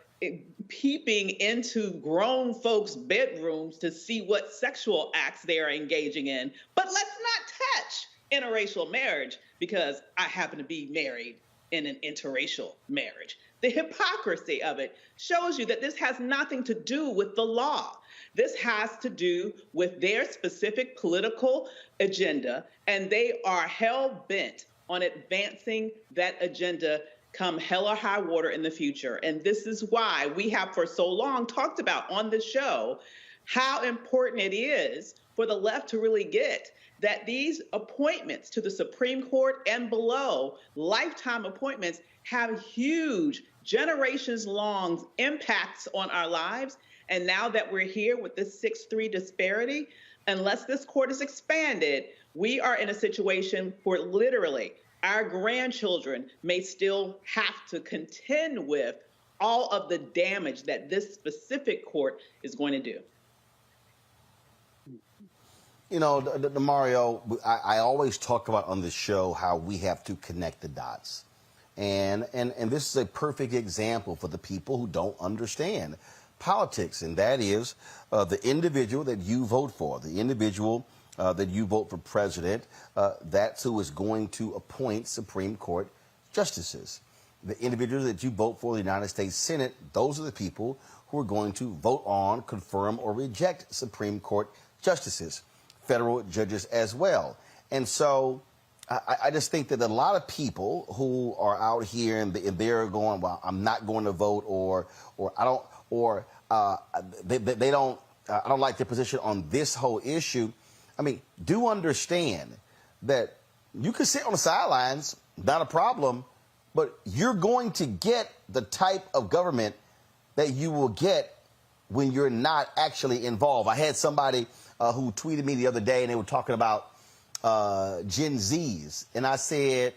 peeping into grown folks' bedrooms to see what sexual acts they are engaging in. But let's not touch interracial marriage because I happen to be married in an interracial marriage. The hypocrisy of it shows you that this has nothing to do with the law. This has to do with their specific political agenda, and they are hell-bent on advancing that agenda come hell or high water in the future. And this is why we have for so long talked about on the show how important it is for the left to really get that these appointments to the Supreme Court and below, lifetime appointments, have huge, generations-long impacts on our lives. And now that we're here with this 6-3 disparity, unless this court is expanded, we are in a situation where literally our grandchildren may still have to contend with all of the damage that this specific court is going to do. You know, Mario, I always talk about on this show how we have to connect the dots. And this is a perfect example for the people who don't understand politics, and that is the individual that you vote for, the individual that you vote for president, that's who is going to appoint Supreme Court justices. The individuals that you vote for the United States Senate, those are the people who are going to vote on, confirm, or reject Supreme Court justices. federal judges as well. And so I just think that a lot of people who are out here and they're going, well, I'm not going to vote, or I don't, or they don't, I don't like their position on this whole issue. I mean, do understand that you can sit on the sidelines, not a problem, but you're going to get the type of government that you will get when you're not actually involved. I had somebody who tweeted me the other day, and they were talking about Gen Zs, and I said,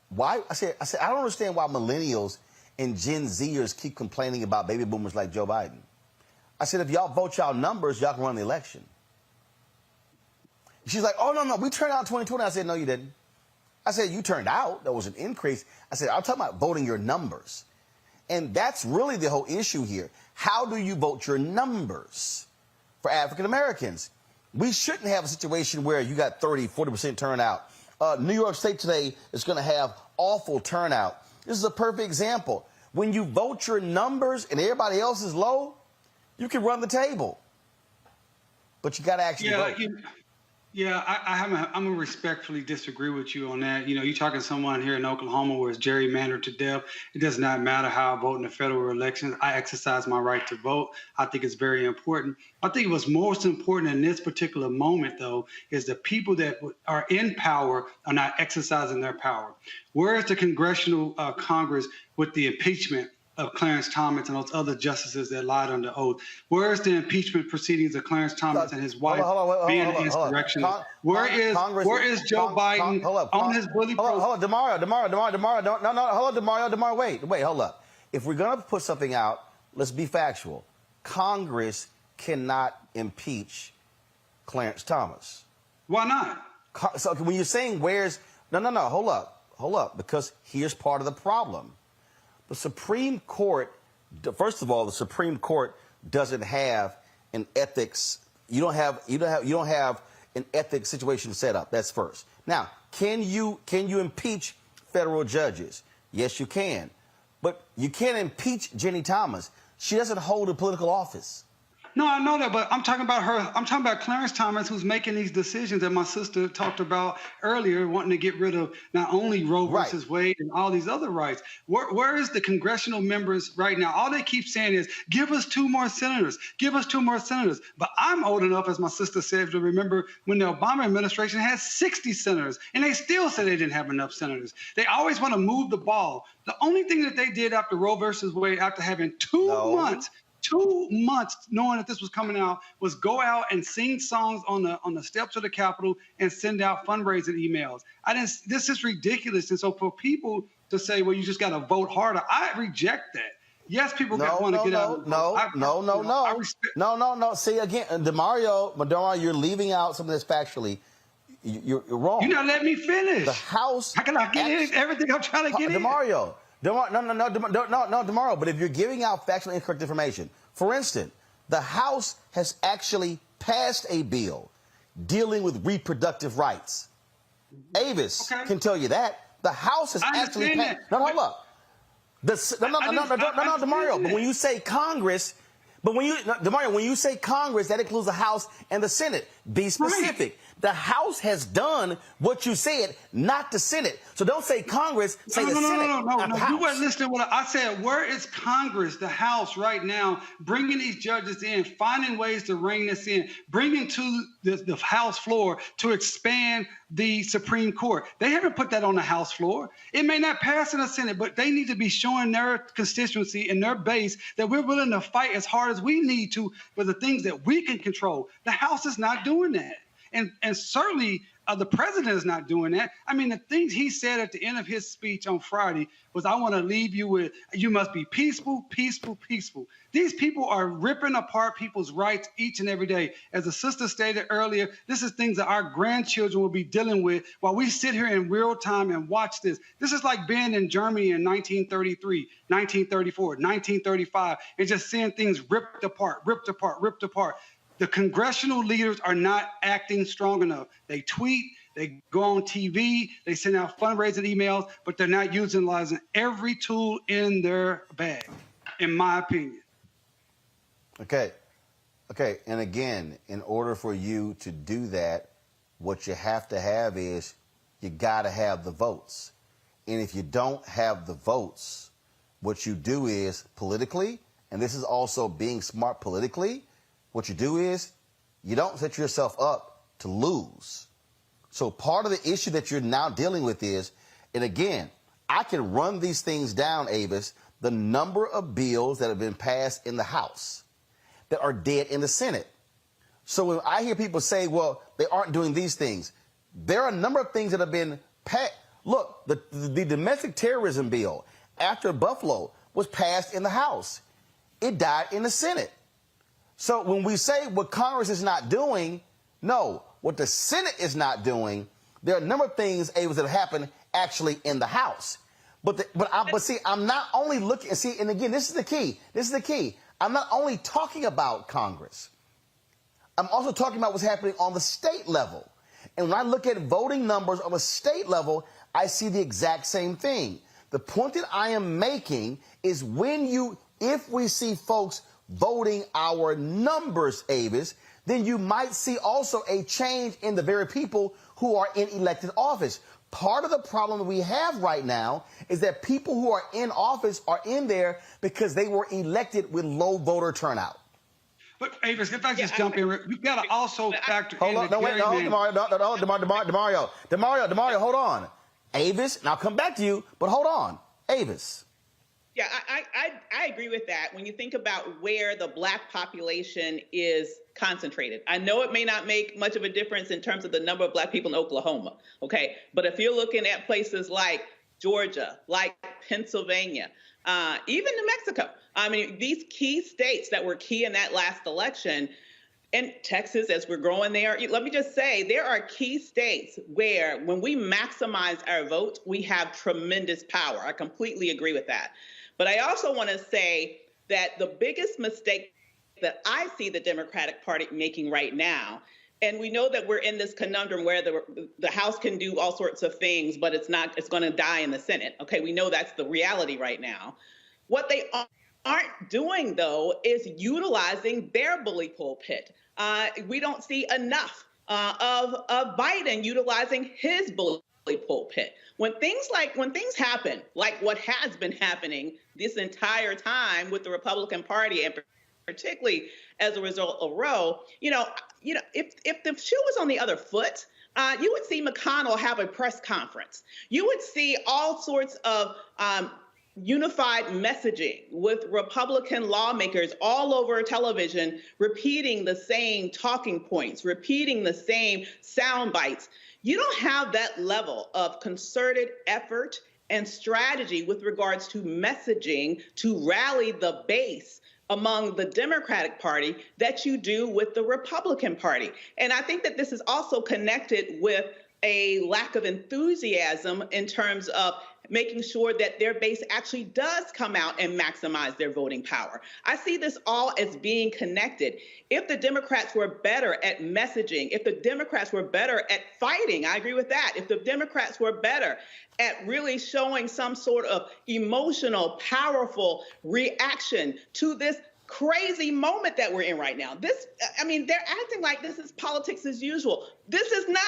why? I said, I don't understand why millennials and Gen Zers keep complaining about baby boomers like Joe Biden. I said, if y'all vote y'all numbers, y'all can run the election. She's like, oh, no, we turned out in 2020. I said, no, you didn't. I said, you turned out. There was an increase. I said, I'm talking about voting your numbers. And that's really the whole issue here. How do you vote your numbers for African Americans? We shouldn't have a situation where you got 30, 40% turnout. New York State today is going to have awful turnout. This is a perfect example. When you vote your numbers and everybody else is low, you can run the table. But you got to actually vote. I'm going to respectfully disagree with you on that. You know, you're talking to someone here in Oklahoma where it's gerrymandered to death. It does not matter how I vote in the federal elections. I exercise my right to vote. I think it's very important. I think what's most important in this particular moment, though, is the people that are in power are not exercising their power. Where is the congressional Congress with the impeachment of Clarence Thomas and those other justices that lied under oath? Where is the impeachment proceedings of Clarence Thomas and his wife being an insurrectionist? Where is Joe Biden on his bully program? Hold on, Demario, wait, hold up. If we're going to put something out, let's be factual. Congress cannot impeach Clarence Thomas. Why not? So when you're saying hold up, because here's part of the problem. The Supreme Court, first of all, the Supreme Court doesn't have an ethics. You don't have an ethics situation set up. That's first. Now, can you impeach federal judges? Yes, you can. But you can't impeach Jenny Thomas. She doesn't hold a political office. No, I know that, but I'm talking about her. I'm talking about Clarence Thomas, who's making these decisions that my sister talked about earlier, wanting to get rid of not only Roe versus Wade and all these other rights. Where is the congressional members right now? All they keep saying is, give us 2 more senators, give us 2 more senators. But I'm old enough, as my sister said, to remember when the Obama administration had 60 senators, and they still said they didn't have enough senators. They always want to move the ball. The only thing that they did after Roe versus Wade, after having 2 months knowing that this was coming out, was go out and sing songs on the steps of the Capitol and send out fundraising emails. This is ridiculous. And so for people to say, well, you just got to vote harder, I reject that. Yes, people want to get out. No. See, again, Demario, you're leaving out something that's factually you're wrong. You're not letting me finish. The House. How can I get in everything I'm trying to get in? Demario, but if you're giving out factually incorrect information, for instance, the House has actually passed a bill dealing with reproductive rights. Avis can tell you that. The House has actually passed. No, hold up. Demario, but when you say Congress, Demario, when you say Congress, that includes the House and the Senate. Be specific. Right. The House has done what you said, not the Senate. So don't say Congress, say the Senate. No. You weren't listening to what I said. Where is Congress, the House right now, bringing these judges in, finding ways to rein this in, bringing to the House floor to expand the Supreme Court? They haven't put that on the House floor. It may not pass in the Senate, but they need to be showing their constituency and their base that we're willing to fight as hard as we need to for the things that we can control. The House is not doing that. And certainly the president is not doing that. I mean, the things he said at the end of his speech on Friday was, I want to leave you with, you must be peaceful, peaceful, peaceful. These people are ripping apart people's rights each and every day. As the sister stated earlier, this is things that our grandchildren will be dealing with while we sit here in real time and watch this. This is like being in Germany in 1933, 1934, 1935, and just seeing things ripped apart, ripped apart, ripped apart. The congressional leaders are not acting strong enough. They tweet, they go on TV, they send out fundraising emails, but they're not utilizing every tool in their bag, in my opinion. Okay. Okay, and again, in order for you to do that, what you have to have is you got to have the votes. And if you don't have the votes, what you do is politically, and this is also being smart politically, what you do is you don't set yourself up to lose. So part of the issue that you're now dealing with is, and again, I can run these things down, Avis, the number of bills that have been passed in the House that are dead in the Senate. So when I hear people say, well, they aren't doing these things, there are a number of things that have been passed. Look, the domestic terrorism bill after Buffalo was passed in the House. It died in the Senate. So when we say what Congress is not doing, no, what the Senate is not doing, there are a number of things, Avis, that have happened actually in the House. But see, I'm not only looking, see, and again, this is the key. This is the key. I'm not only talking about Congress. I'm also talking about what's happening on the state level. And when I look at voting numbers on the state level, I see the exact same thing. The point that I am making is if we see folks voting our numbers, Avis, then you might see also a change in the very people who are in elected office. Part of the problem that we have right now is that people who are in office are in there because they were elected with low voter turnout. But Avis, if I just jump in, you've got to also factor hold in on, Demario, hold on. Avis, and I'll come back to you, but hold on. Avis. Yeah, I agree with that. When you think about where the Black population is concentrated, I know it may not make much of a difference in terms of the number of Black people in Oklahoma, okay? But if you're looking at places like Georgia, like Pennsylvania, even New Mexico, I mean, these key states that were key in that last election, and Texas, as we're growing there, let me just say, there are key states where when we maximize our vote, we have tremendous power. I completely agree with that. But I also want to say that the biggest mistake that I see the Democratic Party making right now, and we know that we're in this conundrum where the House can do all sorts of things, but it's going to die in the Senate. Okay, we know that's the reality right now. What they aren't doing, though, is utilizing their bully pulpit. We don't see enough of Biden utilizing his bully pulpit. When things happen, like what has been happening this entire time with the Republican Party, and particularly as a result of Roe, if the shoe was on the other foot, you would see McConnell have a press conference. You would see all sorts of unified messaging with Republican lawmakers all over television, repeating the same talking points, repeating the same sound bites. You don't have that level of concerted effort and strategy with regards to messaging to rally the base among the Democratic Party that you do with the Republican Party. And I think that this is also connected with a lack of enthusiasm in terms of making sure that their base actually does come out and maximize their voting power. I see this all as being connected. If the Democrats were better at messaging, if the Democrats were better at fighting, I agree with that. If the Democrats were better at really showing some sort of emotional, powerful reaction to this crazy moment that we're in right now. They're acting like this is politics as usual. This is not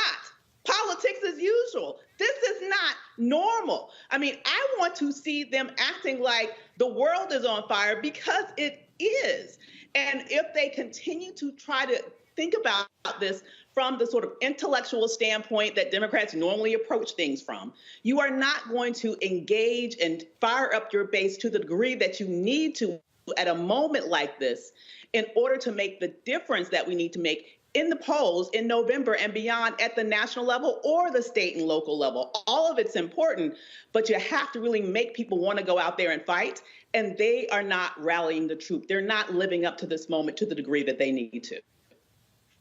politics as usual. This is not normal. I mean, I want to see them acting like the world is on fire because it is. And if they continue to try to think about this from the sort of intellectual standpoint that Democrats normally approach things from, you are not going to engage and fire up your base to the degree that you need to at a moment like this in order to make the difference that we need to make in the polls in November and beyond at the national level or the state and local level. All of it's important, but you have to really make people want to go out there and fight, and they are not rallying the troop. They're not living up to this moment to the degree that they need to.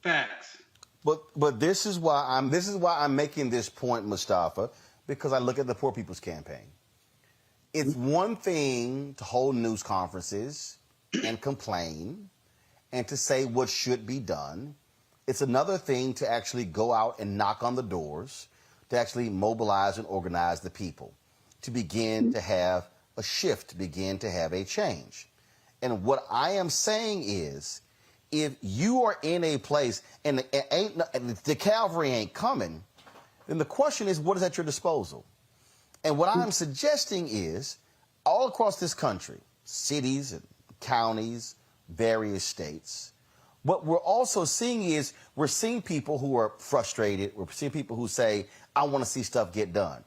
Facts. But this is why I'm making this point, Mustafa, because I look at the Poor People's Campaign. It's one thing to hold news conferences and complain and to say what should be done. It's another thing to actually go out and knock on the doors, to actually mobilize and organize the people, to begin to have a shift, to begin to have a change. And what I am saying is, if you are in a place and the cavalry ain't coming, then the question is, what is at your disposal? And what I'm suggesting is, all across this country, cities and counties, various states, what we're also seeing is we're seeing people who are frustrated. We're seeing people who say, I want to see stuff get done.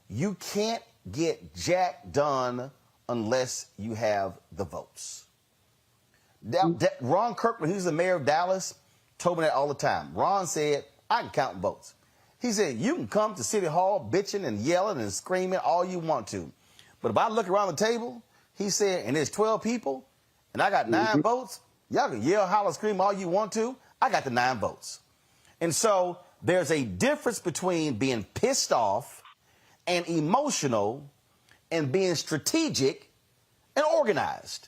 You can't get jack done unless you have the votes. Ron Kirkland, who's the mayor of Dallas, told me that all the time. Ron said, I can count votes. He said, you can come to City Hall bitching and yelling and screaming all you want to. But if I look around the table, he said, and there's 12 people, and I got 9 votes, y'all can yell, holler, scream all you want to. I got the 9 votes. And so there's a difference between being pissed off and emotional and being strategic and organized.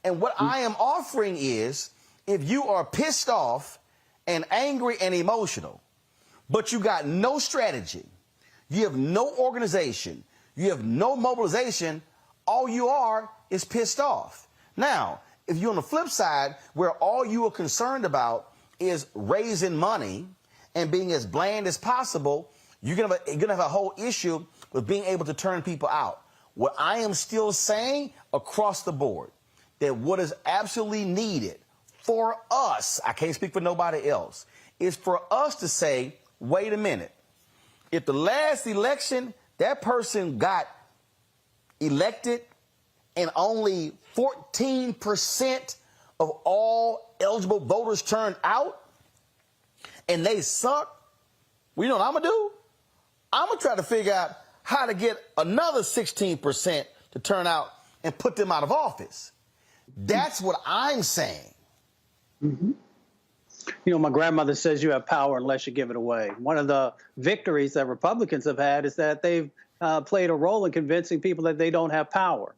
And what I am offering is, if you are pissed off and angry and emotional, but you got no strategy, you have no organization, you have no mobilization, all you are is pissed off. Now, if you're on the flip side, where all you are concerned about is raising money and being as bland as possible, you're gonna have a whole issue with being able to turn people out. What I am still saying across the board, that what is absolutely needed for us, I can't speak for nobody else, is for us to say, wait a minute, if the last election that person got elected and only 14% of all eligible voters turned out and they suck, well, you know what I'm going to do? I'm going to try to figure out how to get another 16% to turn out and put them out of office. That's what I'm saying. Mm-hmm. You know, my grandmother says you have power unless you give it away. One of the victories that Republicans have had is that they've played a role in convincing people that they don't have power.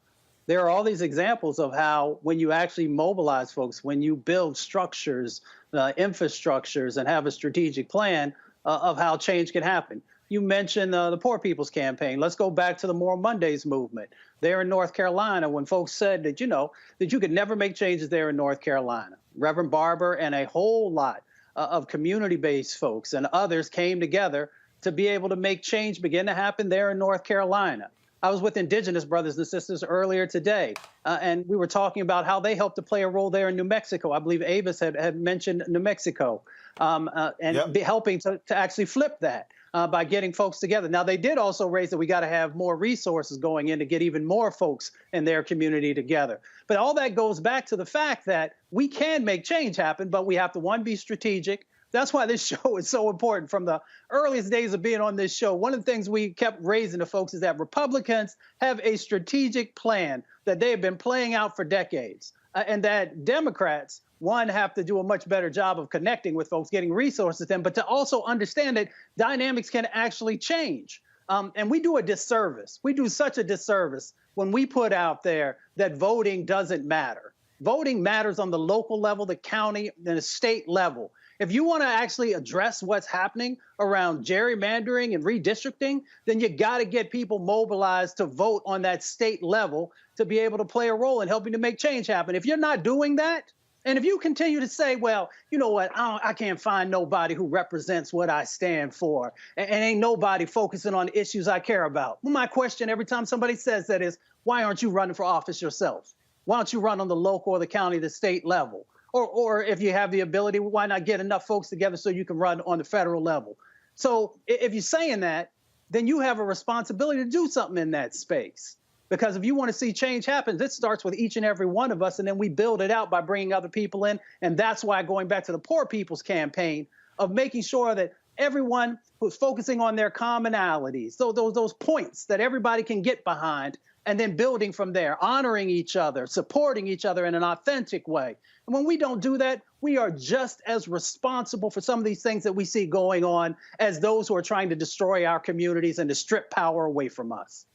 There are all these examples of how when you actually mobilize folks, when you build structures, infrastructures, and have a strategic plan of how change can happen. You mentioned the Poor People's Campaign. Let's go back to the Moral Mondays movement. There in North Carolina, when folks said that, you know, that you could never make changes there in North Carolina. Reverend Barber and a whole lot of community-based folks and others came together to be able to make change begin to happen there in North Carolina. I was with Indigenous brothers and sisters earlier today, and we were talking about how they helped to play a role there in New Mexico. I believe Avis had mentioned New Mexico, helping to actually flip that. By getting folks together. Now, they did also raise that we got to have more resources going in to get even more folks in their community together. But all that goes back to the fact that we can make change happen, but we have to, one, be strategic. That's why this show is so important. From the earliest days of being on this show, one of the things we kept raising to folks is that Republicans have a strategic plan that they have been playing out for decades, and that Democrats, one, have to do a much better job of connecting with folks, getting resources to them, but to also understand that dynamics can actually change. And we do a disservice. We do such a disservice when we put out there that voting doesn't matter. Voting matters on the local level, the county, and the state level. If you want to actually address what's happening around gerrymandering and redistricting, then you got to get people mobilized to vote on that state level to be able to play a role in helping to make change happen. If you're not doing that, and if you continue to say, well, you know what, I can't find nobody who represents what I stand for, and ain't nobody focusing on the issues I care about. Well, my question every time somebody says that is, why aren't you running for office yourself? Why don't you run on the local or the county, the state level? Or if you have the ability, why not get enough folks together so you can run on the federal level? So if you're saying that, then you have a responsibility to do something in that space. Because if you want to see change happen, this starts with each and every one of us, and then we build it out by bringing other people in. And that's why, going back to the Poor People's Campaign, of making sure that everyone who's focusing on their commonalities, so those points that everybody can get behind, and then building from there, honoring each other, supporting each other in an authentic way. And when we don't do that, we are just as responsible for some of these things that we see going on as those who are trying to destroy our communities and to strip power away from us.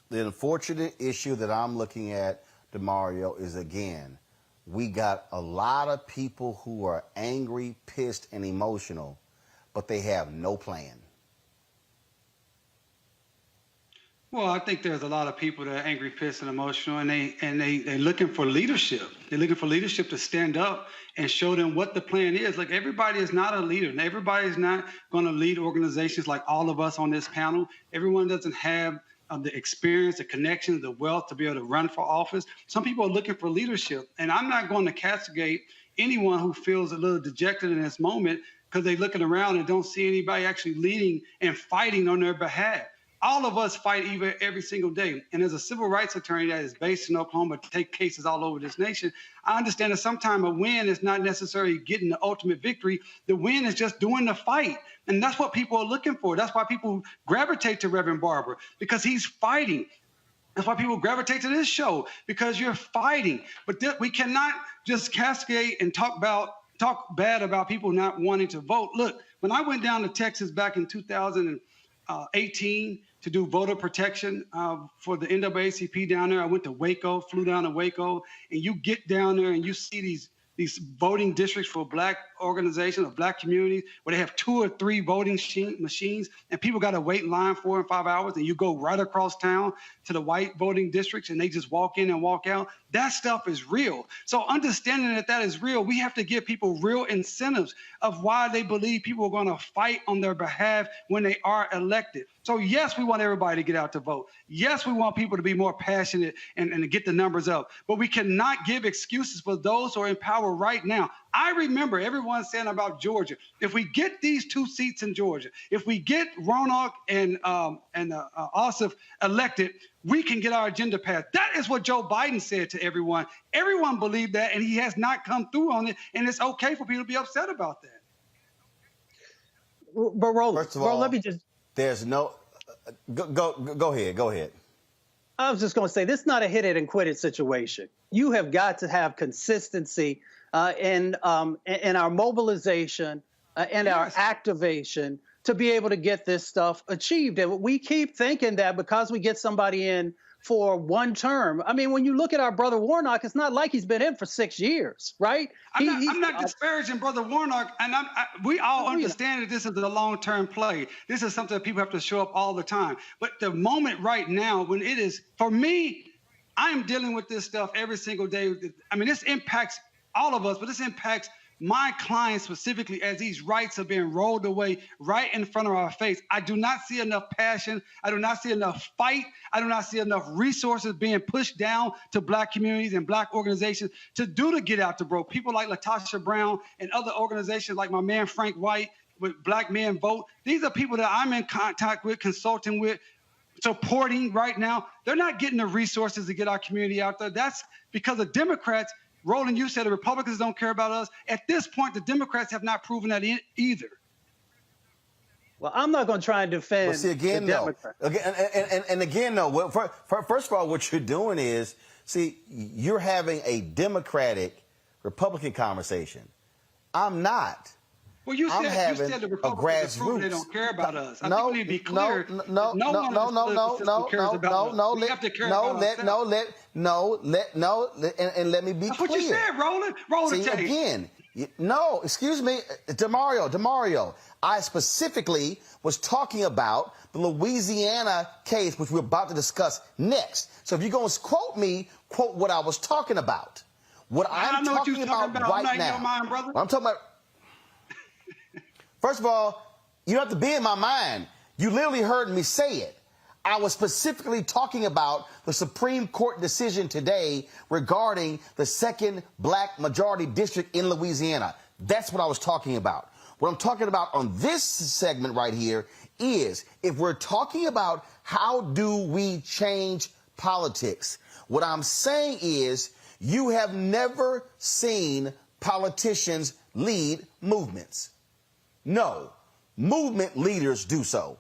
The unfortunate issue that I'm looking at, DeMario, is, again, we got a lot of people who are angry, pissed, and emotional, but they have no plan. Well, I think there's a lot of people that are angry, pissed, and emotional, and they're looking for leadership. They're looking for leadership to stand up and show them what the plan is. Like, everybody is not a leader, and everybody is not going to lead organizations like all of us on this panel. Everyone doesn't have the experience, the connections, the wealth to be able to run for office. Some people are looking for leadership, and I'm not going to castigate anyone who feels a little dejected in this moment because they're looking around and don't see anybody actually leading and fighting on their behalf. All of us fight every single day. And as a civil rights attorney that is based in Oklahoma, to take cases all over this nation, I understand that sometimes a win is not necessarily getting the ultimate victory. The win is just doing the fight. And that's what people are looking for. That's why people gravitate to Reverend Barber, because he's fighting. That's why people gravitate to this show, because you're fighting. But we cannot just cascade and talk bad about people not wanting to vote. Look, when I went down to Texas back in 2018 to do voter protection for the NAACP down there, I went to Waco, flew down to Waco, and you get down there and you see these voting districts for black organizations or black communities where they have 2 or 3 voting machines, and people got to wait in line 4 and 5 hours, and you go right across town to the white voting districts and they just walk in and walk out. That stuff is real. So understanding that is real, we have to give people real incentives of why they believe people are going to fight on their behalf when they are elected. So yes, we want everybody to get out to vote. Yes, we want people to be more passionate and to get the numbers up. But we cannot give excuses for those who are in power right now. I remember everyone saying about Georgia, if we get these 2 seats in Georgia, if we get Roland and Ossoff elected, we can get our agenda passed. That is what Joe Biden said to everyone. Everyone believed that, and he has not come through on it, and it's okay for people to be upset about that. But Roland, first of all, let me just... There's no... Go ahead. I was just going to say, this is not a hit it and quit it situation. You have got to have consistency in our mobilization and our activation to be able to get this stuff achieved. And we keep thinking that because we get somebody in for one term. I mean, when you look at our brother Warnock, it's not like he's been in for 6 years, right? I'm not disparaging Brother Warnock, and we all understand that this is a long-term play. This is something that people have to show up all the time. But the moment right now, when it is, for me, I'm dealing with this stuff every single day. I mean, this impacts all of us, but this impacts my clients specifically as these rights are being rolled away right in front of our face. I do not see enough passion. I do not see enough fight. I do not see enough resources being pushed down to black communities and black organizations to get out to vote. People like Latasha Brown and other organizations like my man Frank White with Black Men Vote. These are people that I'm in contact with, consulting with, supporting right now. They're not getting the resources to get our community out there. That's because the Democrats, Roland, you said the Republicans don't care about us. At this point, the Democrats have not proven that either. Well, I'm not going to try and defend the Democrats. Again, first of all, what you're doing is, you're having a Democratic-Republican conversation. I'm not. Well, you said the Republicans have proven they don't care about us. I think we need to be clear. No. Let me be clear. That's what you said, Roland. Roland, again. No, excuse me, Demario. I specifically was talking about the Louisiana case, which we're about to discuss next. So if you're going to quote me, quote what I was talking about. What I'm talking about right now. I'm talking about. First of all, you don't have to be in my mind. You literally heard me say it. I was specifically talking about the Supreme Court decision today regarding the 2nd black majority district in Louisiana. That's what I was talking about. What I'm talking about on this segment right here is if we're talking about how do we change politics, what I'm saying is you have never seen politicians lead movements. No, movement leaders do so.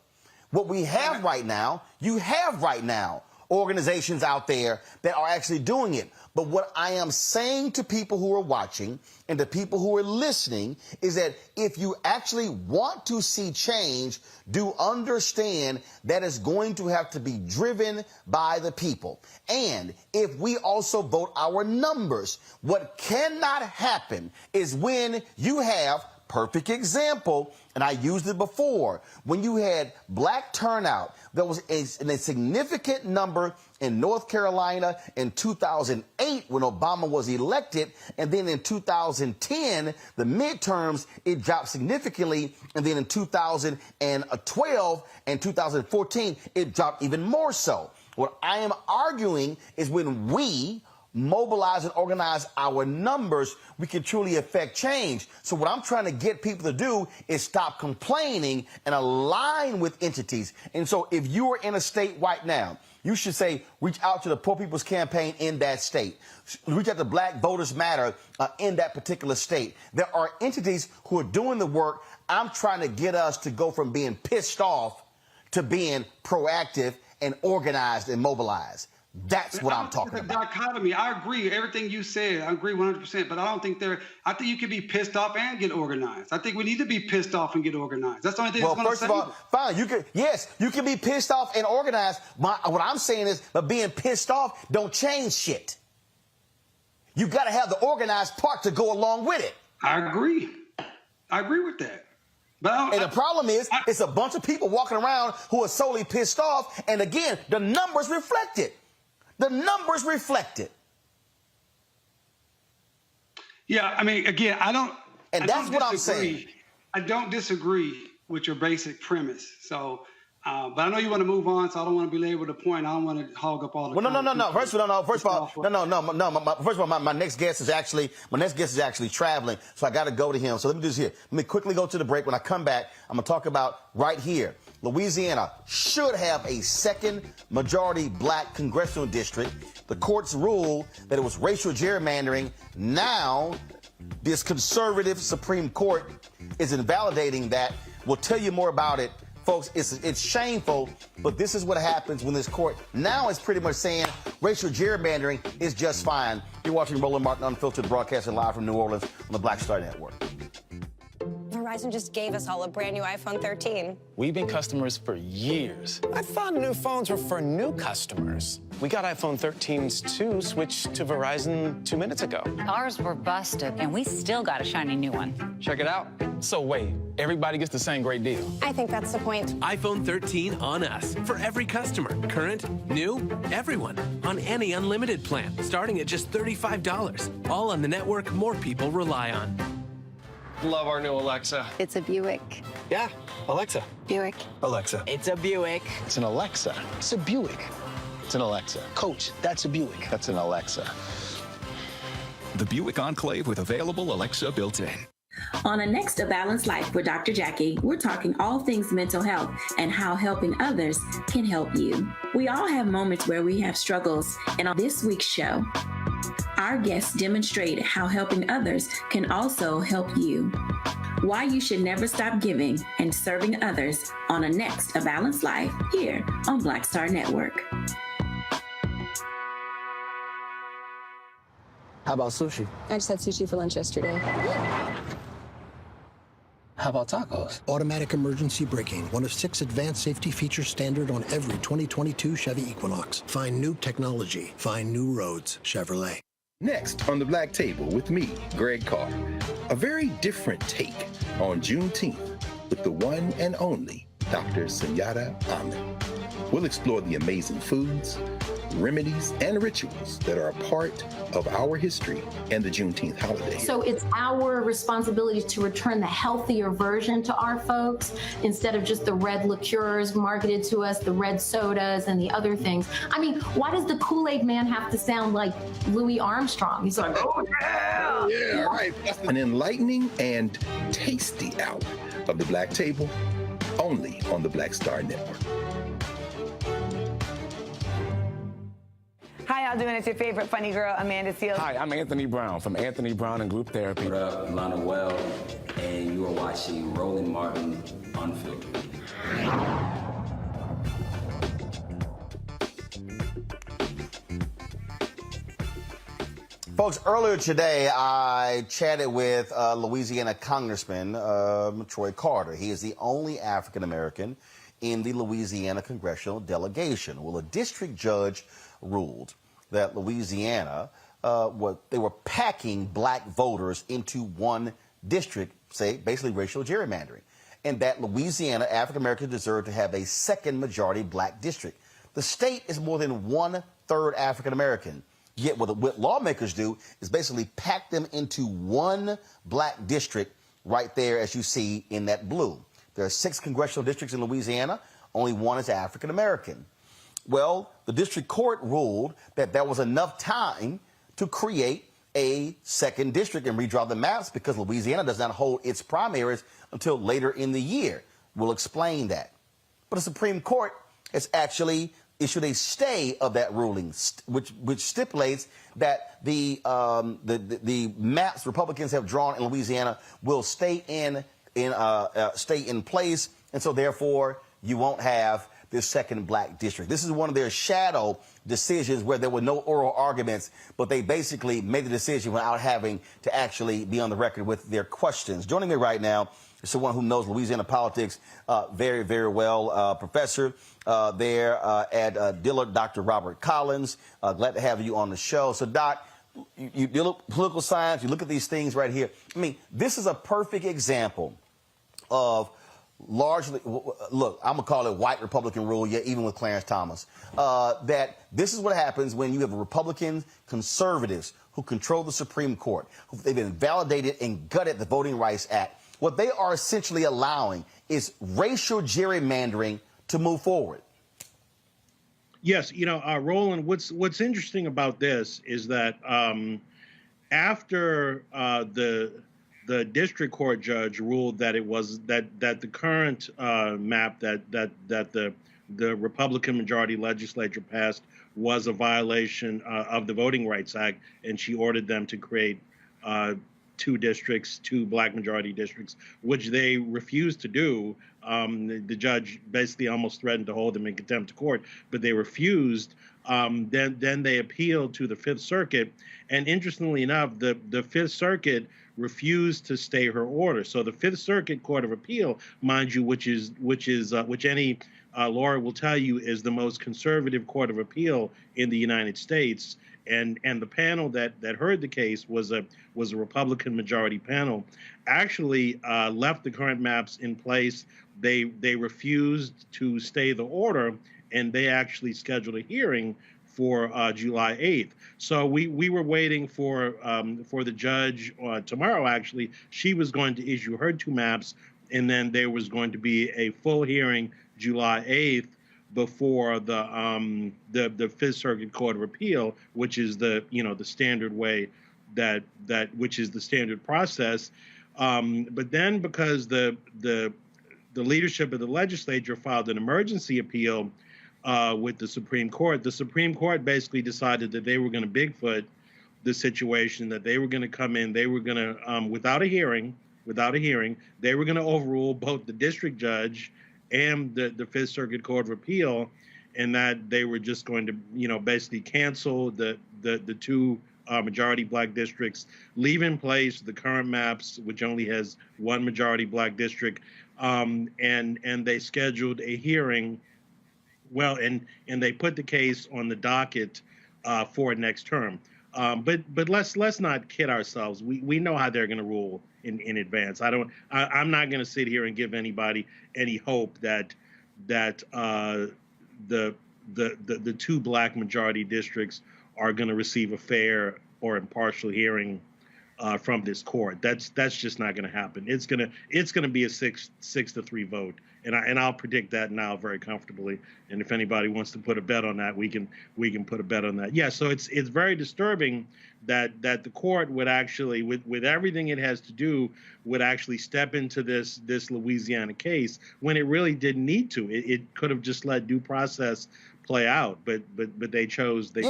What we have right now, you have right now organizations out there that are actually doing it. But what I am saying to people who are watching and to people who are listening is that if you actually want to see change, do understand that it's going to have to be driven by the people. And if we also vote our numbers, what cannot happen is when you have perfect example, and I used it before. When you had black turnout, there was a significant number in North Carolina in 2008 when Obama was elected, and then in 2010, the midterms, it dropped significantly, and then in 2012 and 2014, it dropped even more so. What I am arguing is when we mobilize and organize our numbers, we can truly affect change. So what I'm trying to get people to do is stop complaining and align with entities. And so if you are in a state right now, you should say, reach out to the Poor People's Campaign in that state. Reach out to Black Voters Matter in that particular state. There are entities who are doing the work. I'm trying to get us to go from being pissed off to being proactive and organized and mobilized. That's what I'm talking about. Dichotomy. I agree. Everything you said, I agree 100%. But I don't think I think you can be pissed off and get organized. I think we need to be pissed off and get organized. That's the only thing that's going to save us. Well, first of all, fine. You can be pissed off and organized. What I'm saying is, but being pissed off don't change shit. You got to have the organized part to go along with it. I agree. I agree with that. And the problem is, it's a bunch of people walking around who are solely pissed off. And again, the numbers reflect it. The numbers reflect it. Yeah, I mean, again, that's what I'm saying. I don't disagree with your basic premise. So, but I know you want to move on, so I don't want to belabor the point. I don't want to hog up all the time. No. First of all, my next guest is actually traveling, so I got to go to him. So let me do this here. Let me quickly go to the break. When I come back, I'm going to talk about right here. Louisiana should have a second majority black congressional district. The courts ruled that it was racial gerrymandering. Now, this conservative Supreme Court is invalidating that. We'll tell you more about it. Folks, it's shameful, but this is what happens when this court now is pretty much saying racial gerrymandering is just fine. You're watching Roland Martin Unfiltered, broadcasting live from New Orleans on the Black Star Network. Verizon just gave us all a brand new iPhone 13. We've been customers for years. I thought new phones were for new customers. We got iPhone 13s too, switched to Verizon 2 minutes ago. Ours were busted, and we still got a shiny new one. Check it out. So wait, everybody gets the same great deal. I think that's the point. iPhone 13 on us for every customer. Current, new, everyone. On any unlimited plan, starting at just $35. All on the network more people rely on. Love our new Alexa. It's a Buick. Yeah, Alexa. Buick. Alexa. It's a Buick. It's an Alexa. It's a Buick. It's an Alexa. Coach, that's a Buick. That's an Alexa. The Buick Enclave with available Alexa built-in. On a Next A Balanced Life with Dr. Jackie, we're talking all things mental health and how helping others can help you. We all have moments where we have struggles, and on this week's show, our guests demonstrate how helping others can also help you. Why you should never stop giving and serving others on a Next A Balanced Life here on Black Star Network. How about sushi? I just had sushi for lunch yesterday. How about tacos? Automatic emergency braking, one of 6 advanced safety features standard on every 2022 Chevy Equinox. Find new technology. Find new roads. Chevrolet. Next on the Black Table with me, Greg Carr. A very different take on Juneteenth with the one and only Dr. Sunyata Ahmed. We'll explore the amazing foods, remedies, and rituals that are a part of our history and the Juneteenth holiday. So it's our responsibility to return the healthier version to our folks instead of just the red liqueurs marketed to us, the red sodas and the other things. I mean, why does the Kool-Aid man have to sound like Louis Armstrong? He's like, oh yeah! Yeah, right. An enlightening and tasty hour of the Black Table, only on the Black Star Network. Hi, y'all doing? It's your favorite funny girl, Amanda Seals. Hi, I'm Anthony Brown from Anthony Brown and Group Therapy. What up, Lana Well, and you are watching Roland Martin Unfiltered. Folks, earlier today, I chatted with Louisiana Congressman Troy Carter. He is the only African-American in the Louisiana congressional delegation. Well, a district judge ruled that Louisiana, they were packing black voters into one district, say, basically racial gerrymandering, and that Louisiana African Americans deserve to have a second majority black district. The state is more than 1/3 African American. Yet what lawmakers do is basically pack them into one black district right there, as you see in that blue. There are 6 congressional districts in Louisiana. Only 1 is African American. Well, the district court ruled that there was enough time to create a second district and redraw the maps because Louisiana does not hold its primaries until later in the year. We'll explain that. But the Supreme Court has actually issued a stay of that ruling, which stipulates that the maps Republicans have drawn in Louisiana will stay in place, and so therefore you won't have this second black district. This is one of their shadow decisions where there were no oral arguments, but they basically made the decision without having to actually be on the record with their questions. Joining me right now is someone who knows Louisiana politics very, very well, professor there at Dillard, Dr. Robert Collins. Glad to have you on the show. So, Doc, you deal with political science, you look at these things right here. I mean, this is a perfect example of largely, look, I'm going to call it white Republican rule, yeah, even with Clarence Thomas, that this is what happens when you have Republican conservatives who control the Supreme Court. They've invalidated and gutted the Voting Rights Act. What they are essentially allowing is racial gerrymandering to move forward. Yes, you know, Roland, what's interesting about this is that after the district court judge ruled that it was that the current map that the Republican majority legislature passed was a violation of the Voting Rights Act, and she ordered them to create 2 districts, 2 black majority districts, which they refused to do. The judge basically almost threatened to hold them in contempt of court, but they refused. Then they appealed to the Fifth Circuit, and interestingly enough, the Fifth Circuit refused to stay her order. So the Fifth Circuit Court of Appeal, mind you, which any lawyer will tell you is the most conservative court of appeal in the United States, and the panel that heard the case was a Republican majority panel, actually left the current maps in place. They refused to stay the order, and they actually scheduled a hearing for July 8th. So we were waiting for the judge tomorrow. Actually, she was going to issue her 2 maps, and then there was going to be a full hearing July 8th before the Fifth Circuit Court of Appeal, which is the standard way which is the standard process. But then because the leadership of the legislature filed an emergency appeal with the Supreme Court basically decided that they were going to Bigfoot the situation, that they were going to come in, they were going to, without a hearing, they were going to overrule both the district judge and the Fifth Circuit Court of Appeal, and that they were just going to, basically cancel the 2 majority black districts, leave in place the current maps, which only has 1 majority black district, and they scheduled a hearing. Well, and they put the case on the docket for next term. But let's not kid ourselves. We know how they're going to rule in advance. I'm not going to sit here and give anybody any hope that the 2 black majority districts are going to receive a fair or impartial hearing from this court. That's just not going to happen. It's going to be a 6-3 vote, and I'll predict that now very comfortably. And if anybody wants to put a bet on that, we can put a bet on that. Yeah. So it's very disturbing that the court would actually, with everything it has to do, would actually step into this Louisiana case when it really didn't need to. It could have just let due process play out, but they chose. But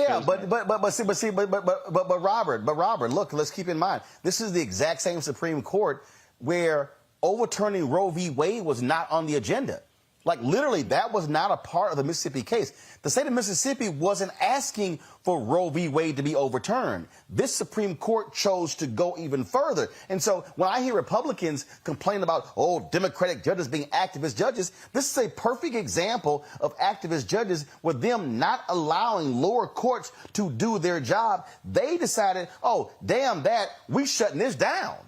Robert, look, let's keep in mind, this is the exact same Supreme Court where overturning Roe v. Wade was not on the agenda. Like, literally, that was not a part of the Mississippi case. The state of Mississippi wasn't asking for Roe v. Wade to be overturned. This Supreme Court chose to go even further. And so when I hear Republicans complain about, Democratic judges being activist judges, this is a perfect example of activist judges with them not allowing lower courts to do their job. They decided, damn that, we shutting this down.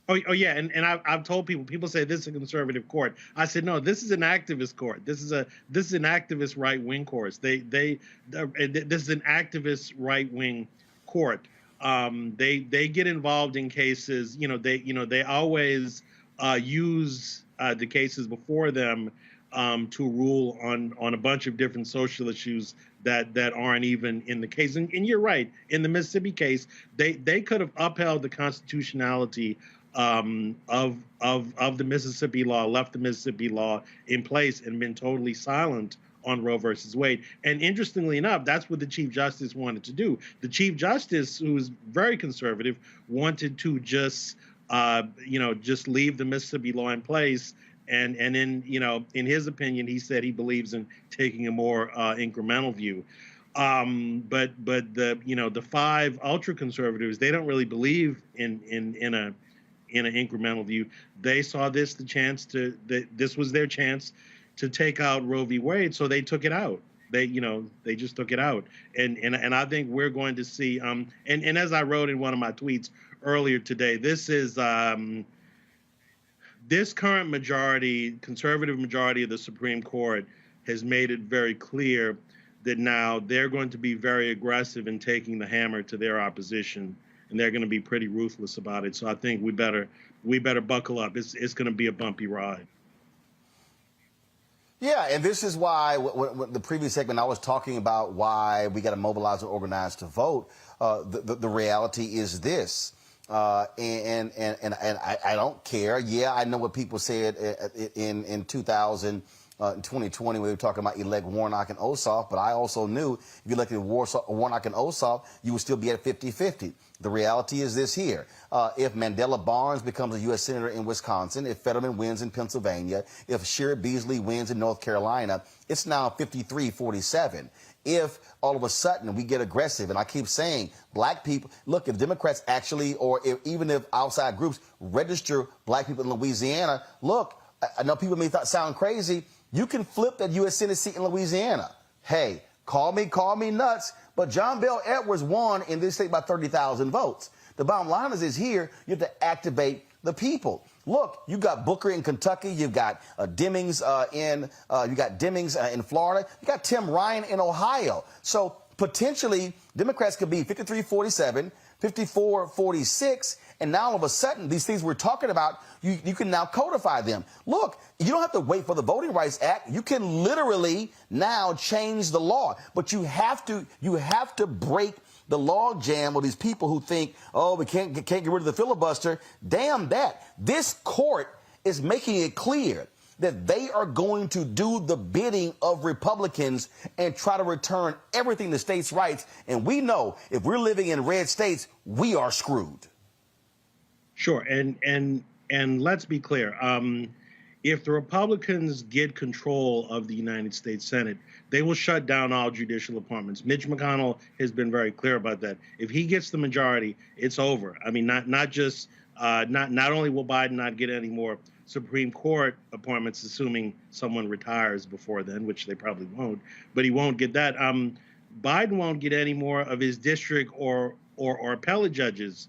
Oh yeah, and I've told people say this is a conservative court. I said no, this is an activist court. This is an activist right wing court. This is an activist right wing court. They get involved in cases. They always use the cases before them to rule on a bunch of different social issues that aren't even in the case. And you're right. In the Mississippi case, they could have upheld the constitutionality of the Mississippi law, left the Mississippi law in place, and been totally silent on Roe versus Wade. And interestingly enough, that's what the Chief Justice wanted to do. The Chief Justice, who was very conservative, wanted to just leave the Mississippi law in place. And then, in his opinion, he said he believes in taking a more incremental view. But the five ultra conservatives, they don't really believe in an incremental view. They saw this this was their chance to take out Roe v. Wade, so they took it out. They just took it out. And I think we're going to see, and as I wrote in one of my tweets earlier today, this is, this current conservative majority of the Supreme Court has made it very clear that now they're going to be very aggressive in taking the hammer to their opposition, and they're going to be pretty ruthless about it. So I think we better buckle up. It's going to be a bumpy ride. Yeah, and this is why when the previous segment I was talking about why we got to mobilize and organize to vote. The reality is this. And I don't care. Yeah, I know what people said in 2020 we were talking about elect Warnock and Ossoff, but I also knew if you elected Warnock and Ossoff, you would still be at 50-50. The reality is this here. If Mandela Barnes becomes a U.S. Senator in Wisconsin, if Fetterman wins in Pennsylvania, if Sherrod Beasley wins in North Carolina, it's now 53-47. If all of a sudden we get aggressive, and I keep saying black people, look, if Democrats actually, or even if outside groups register black people in Louisiana, look, I know people may sound crazy, you can flip that U.S. Senate seat in Louisiana. Hey, call me nuts, but John Bel Edwards won in this state by 30,000 votes. The bottom line is here, you have to activate the people. Look, you got Booker in Kentucky, you've got Demings in Florida, you got Tim Ryan in Ohio. So potentially Democrats could be 53-47, 54-46, and now all of a sudden these things we're talking about, you can now codify them. Look, you don't have to wait for the Voting Rights Act. You can literally now change the law, but you have to break the log jam of these people who think, oh, we can't get rid of the filibuster. Damn that. This court is making it clear that they are going to do the bidding of Republicans and try to return everything to states' rights. And we know if we're living in red states, we are screwed. Sure. And let's be clear. If the Republicans get control of the United States Senate, they will shut down all judicial appointments. Mitch McConnell has been very clear about that. If he gets the majority, it's over. I mean, not only will Biden not get any more Supreme Court appointments, assuming someone retires before then, which they probably won't, but he won't get that. Biden won't get any more of his district or appellate judges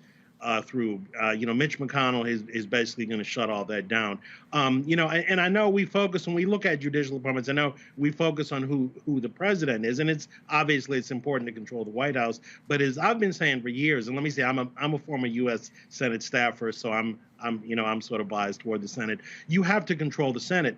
through. Mitch McConnell is basically going to shut all that down. And I know we focus, when we look at judicial appointments, I know we focus on who the president is, and it's important to control the White House. But as I've been saying for years, and let me say, I'm a former U.S. Senate staffer, so I'm sort of biased toward the Senate. You have to control the Senate.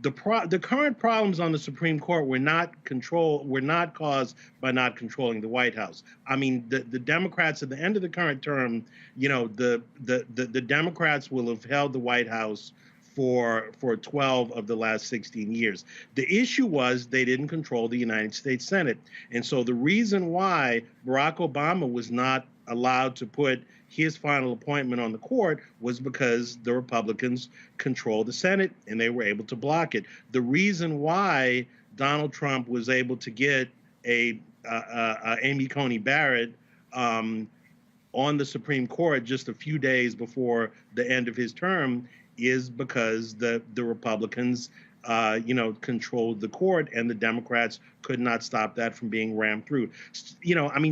The current problems on the Supreme Court were not caused by not controlling the White House. I mean, the Democrats at the end of the current term, the Democrats will have held the White House for 12 of the last 16 years. The issue was they didn't control the United States Senate. And so the reason why Barack Obama was not allowed to put his final appointment on the court was because the Republicans controlled the Senate and they were able to block it. The reason why Donald Trump was able to get Amy Coney Barrett on the Supreme Court just a few days before the end of his term is because the Republicans controlled the court, and the Democrats could not stop that from being rammed through.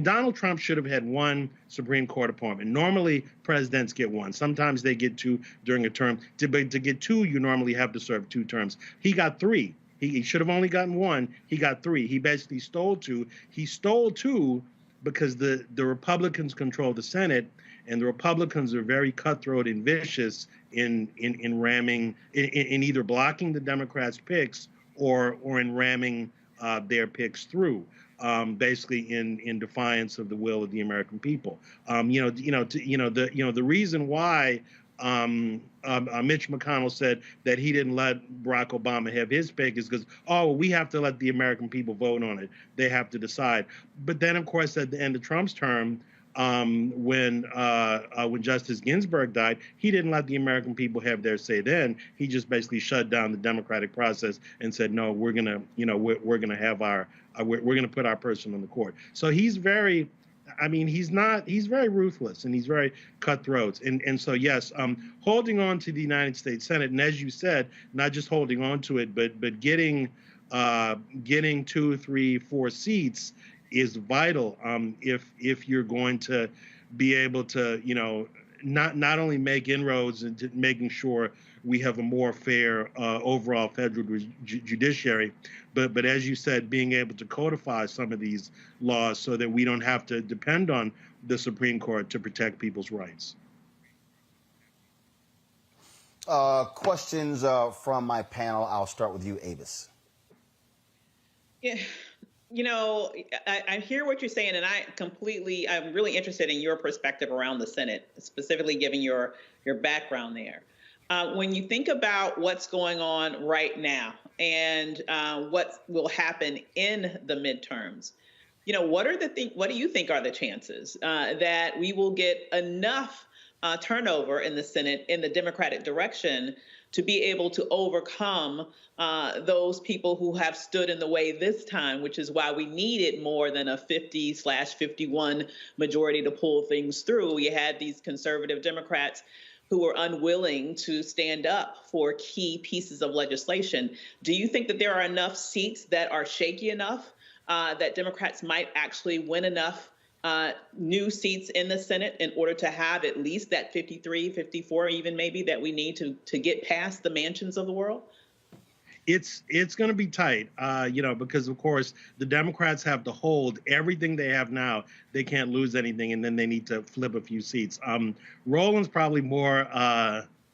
Donald Trump should have had one Supreme Court appointment. Normally, presidents get one. Sometimes they get two during a term. To get two, you normally have to serve 2 terms. He got 3. He should have only gotten 1. He got 3. He basically stole 2. He stole 2 because the Republicans control the Senate, and the Republicans are very cutthroat and vicious in ramming, in either blocking the Democrats' picks or in ramming their picks through, basically in defiance of the will of the American people. The reason why Mitch McConnell said that he didn't let Barack Obama have his pick is because, we have to let the American people vote on it. They have to decide. But then, of course, at the end of Trump's term, when Justice Ginsburg died, he didn't let the American people have their say. Then he just basically shut down the democratic process and said, no, we're gonna put our person on the court. So he's very. He's very ruthless, and he's very cutthroat. And so, yes, holding on to the United States Senate, and as you said, not just holding on to it, but getting 2, 3, 4 seats is vital if you're going to be able to, not only make inroads into making sure we have a more fair overall federal judiciary, but as you said, being able to codify some of these laws so that we don't have to depend on the Supreme Court to protect people's rights. Questions from my panel. I'll start with you, Avis. Yeah. I hear what you're saying, and I'm really interested in your perspective around the Senate, specifically given your background there. When you think about what's going on right now and what will happen in the midterms, what do you think are the chances that we will get enough turnover in the Senate in the Democratic direction to be able to overcome those people who have stood in the way this time, which is why we needed more than a 50/51 majority to pull things through. We had these conservative Democrats who were unwilling to stand up for key pieces of legislation. Do you think that there are enough seats that are shaky enough that Democrats might actually win enough new seats in the Senate in order to have at least that 53, 54 even maybe that we need to get past the mansions of the world? It's going to be tight, because, of course, the Democrats have to hold everything they have now. They can't lose anything, and then they need to flip a few seats. Roland's probably more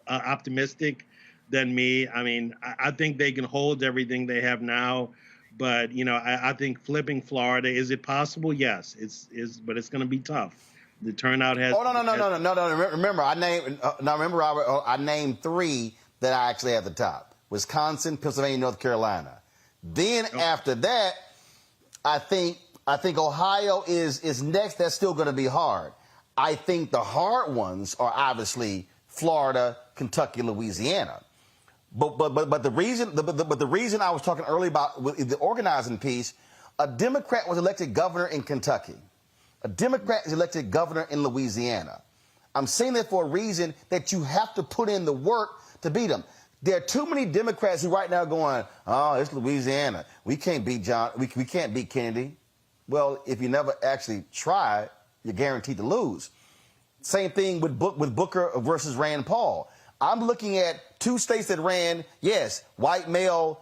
optimistic than me. I think they can hold everything they have now. But, I think flipping Florida, is it possible? Yes, but it's going to be tough. The turnout has. Oh, no. Remember, I named 3 that I actually have at the top. Wisconsin, Pennsylvania, North Carolina. Then after that, I think Ohio is next. That's still going to be hard. I think the hard ones are obviously Florida, Kentucky, Louisiana. But the reason I was talking earlier about the organizing piece, a Democrat was elected governor in Kentucky. A Democrat is elected governor in Louisiana. I'm saying that for a reason that you have to put in the work to beat them. There are too many Democrats who right now are going, oh, it's Louisiana. We can't beat we can't beat Kennedy. Well, if you never actually try, you're guaranteed to lose. Same thing with Booker versus Rand Paul. I'm looking at 2 states that ran, yes, white male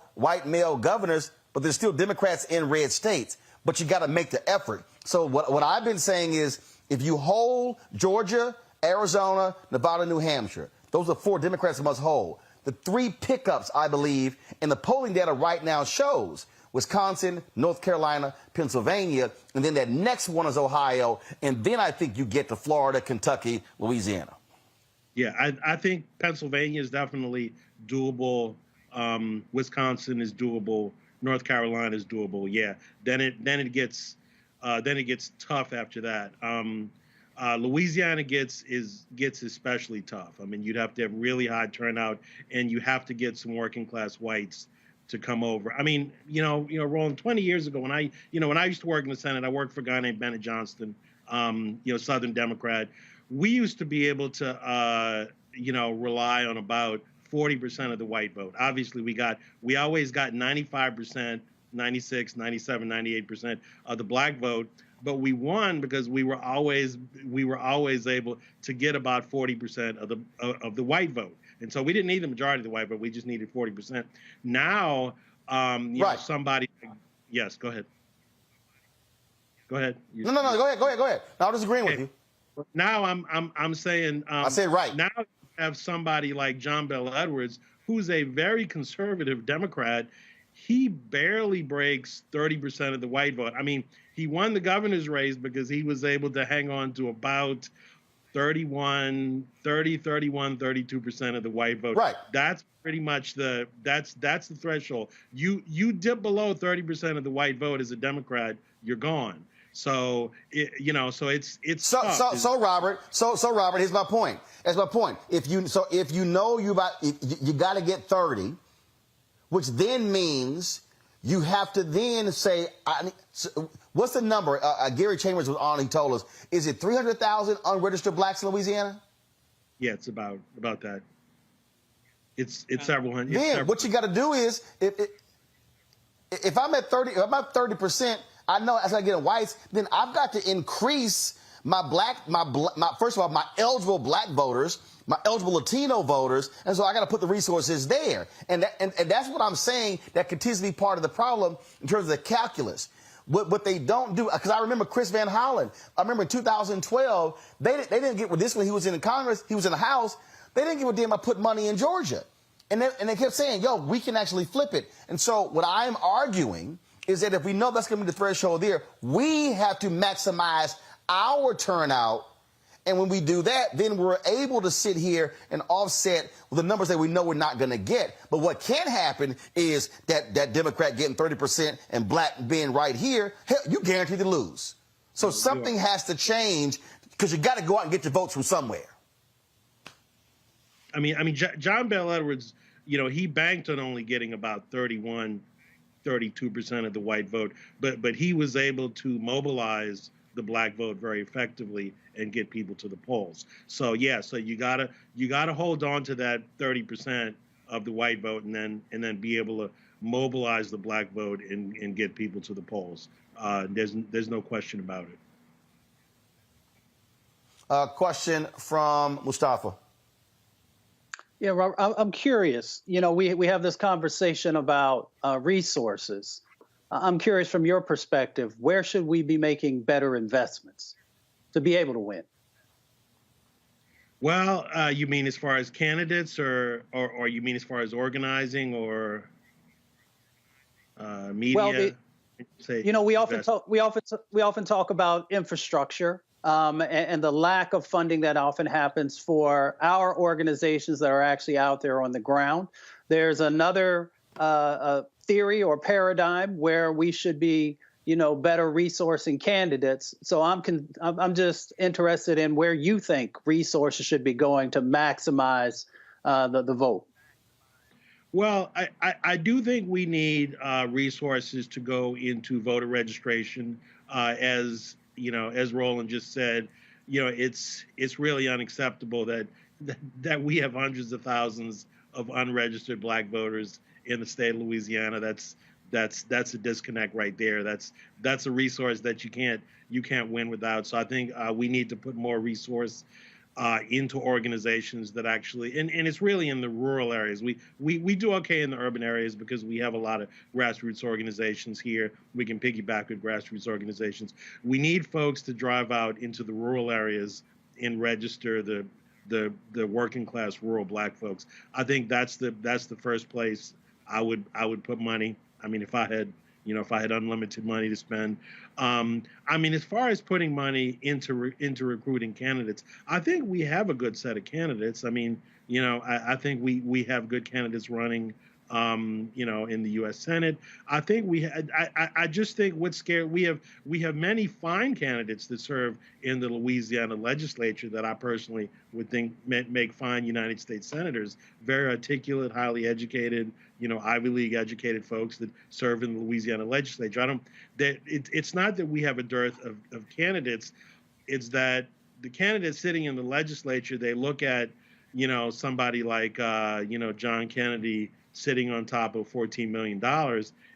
governors, but there's still Democrats in red states. But you got to make the effort. So what I've been saying is, if you hold Georgia, Arizona, Nevada, New Hampshire, those are 4 Democrats who must hold. The 3 pickups, I believe, and the polling data right now shows Wisconsin, North Carolina, Pennsylvania, and then that next one is Ohio, and then I think you get to Florida, Kentucky, Louisiana. Yeah, I think Pennsylvania is definitely doable. Wisconsin is doable. North Carolina is doable. Yeah. Then it gets tough after that. Louisiana gets especially tough. You'd have to have really high turnout, and you have to get some working class whites to come over. Roland, 20 years ago when I used to work in the Senate, I worked for a guy named Bennett Johnston, Southern Democrat. We used to be able to, rely on about 40% of the white vote. Obviously, we always got 95%, 96, 97, 98% of the black vote, but we won because we were always able to get about 40% of the white vote. And so we didn't need the majority of the white vote. We just needed 40%. Now, you know, somebody, yes, go ahead. Go ahead. No, go ahead. No, I'm disagreeing with you. Now I'm saying I said right. Now you have somebody like John Bel Edwards, who's a very conservative Democrat. He barely breaks 30% of the white vote. I mean, he won the governor's race because he was able to hang on to about 32% of the white vote. Right. That's pretty much that's the threshold. You dip below 30% of the white vote as a Democrat, you're gone. So it's so Robert. Here's my point. That's my point. If you know you got to get 30, which then means you have to then say, what's the number? Gary Chambers was on. He told us, is it 300,000 unregistered blacks in Louisiana? Yeah, it's about that. It's several hundred. Then what you got to do is if I'm at 30, if I'm at 30%. I know as I get in whites, then I've got to increase my first of all, my eligible black voters, my eligible Latino voters, and so I got to put the resources there. And that's what I'm saying that continues to be part of the problem in terms of the calculus. What they don't do, because I remember Chris Van Hollen, I remember in 2012, they didn't get with this when he was in Congress, he was in the House, they didn't give a damn about putting money in Georgia. And they kept saying, yo, we can actually flip it. And so what I'm arguing is that if we know that's going to be the threshold there, we have to maximize our turnout. And when we do that, then we're able to sit here and offset the numbers that we know we're not going to get. But what can happen is that Democrat getting 30% and black being right here, hell, you guaranteed to lose. So something has to change because you got to go out and get your votes from somewhere. I mean, John Bel Edwards, you know, he banked on only getting about 32% of the white vote, but he was able to mobilize the black vote very effectively and get people to the polls. So yeah, so you gotta hold on to that 30% of the white vote and then be able to mobilize the black vote and get people to the polls. There's no question about it. Question from Mustafa. Yeah, Robert, I'm curious. You know, we have this conversation about resources. I'm curious from your perspective, where should we be making better investments to be able to win? Well, you mean as far as candidates or you mean as far as organizing or media? Well, you know, we often talk about infrastructure. And the lack of funding that often happens for our organizations that are actually out there on the ground. There's another theory or paradigm where we should be, you know, better resourcing candidates. So I'm just interested in where you think resources should be going to maximize the vote. Well, I do think we need resources to go into voter registration as you know, as Roland just said, you know, it's really unacceptable that we have hundreds of thousands of unregistered black voters in the state of Louisiana. That's a disconnect right there. That's a resource that you can't win without. So I think we need to put more resource into organizations that actually, and it's really in the rural areas. We do okay in the urban areas because we have a lot of grassroots organizations here. We can piggyback with grassroots organizations. We need folks to drive out into the rural areas and register the working class rural black folks. I think that's the first place I would put money. I mean, if I had unlimited money to spend. I mean, as far as putting money into recruiting candidates, I think we have a good set of candidates. I mean, you know, I think we have good candidates running, you know, in the U.S. Senate. I think I just think what's scary, we have many fine candidates that serve in the Louisiana legislature that I personally would think make fine United States senators, very articulate, highly educated, you know, Ivy League educated folks that serve in the Louisiana legislature. It's not that we have a dearth of candidates. It's that the candidates sitting in the legislature, they look at, somebody like, John Kennedy sitting on top of $14 million.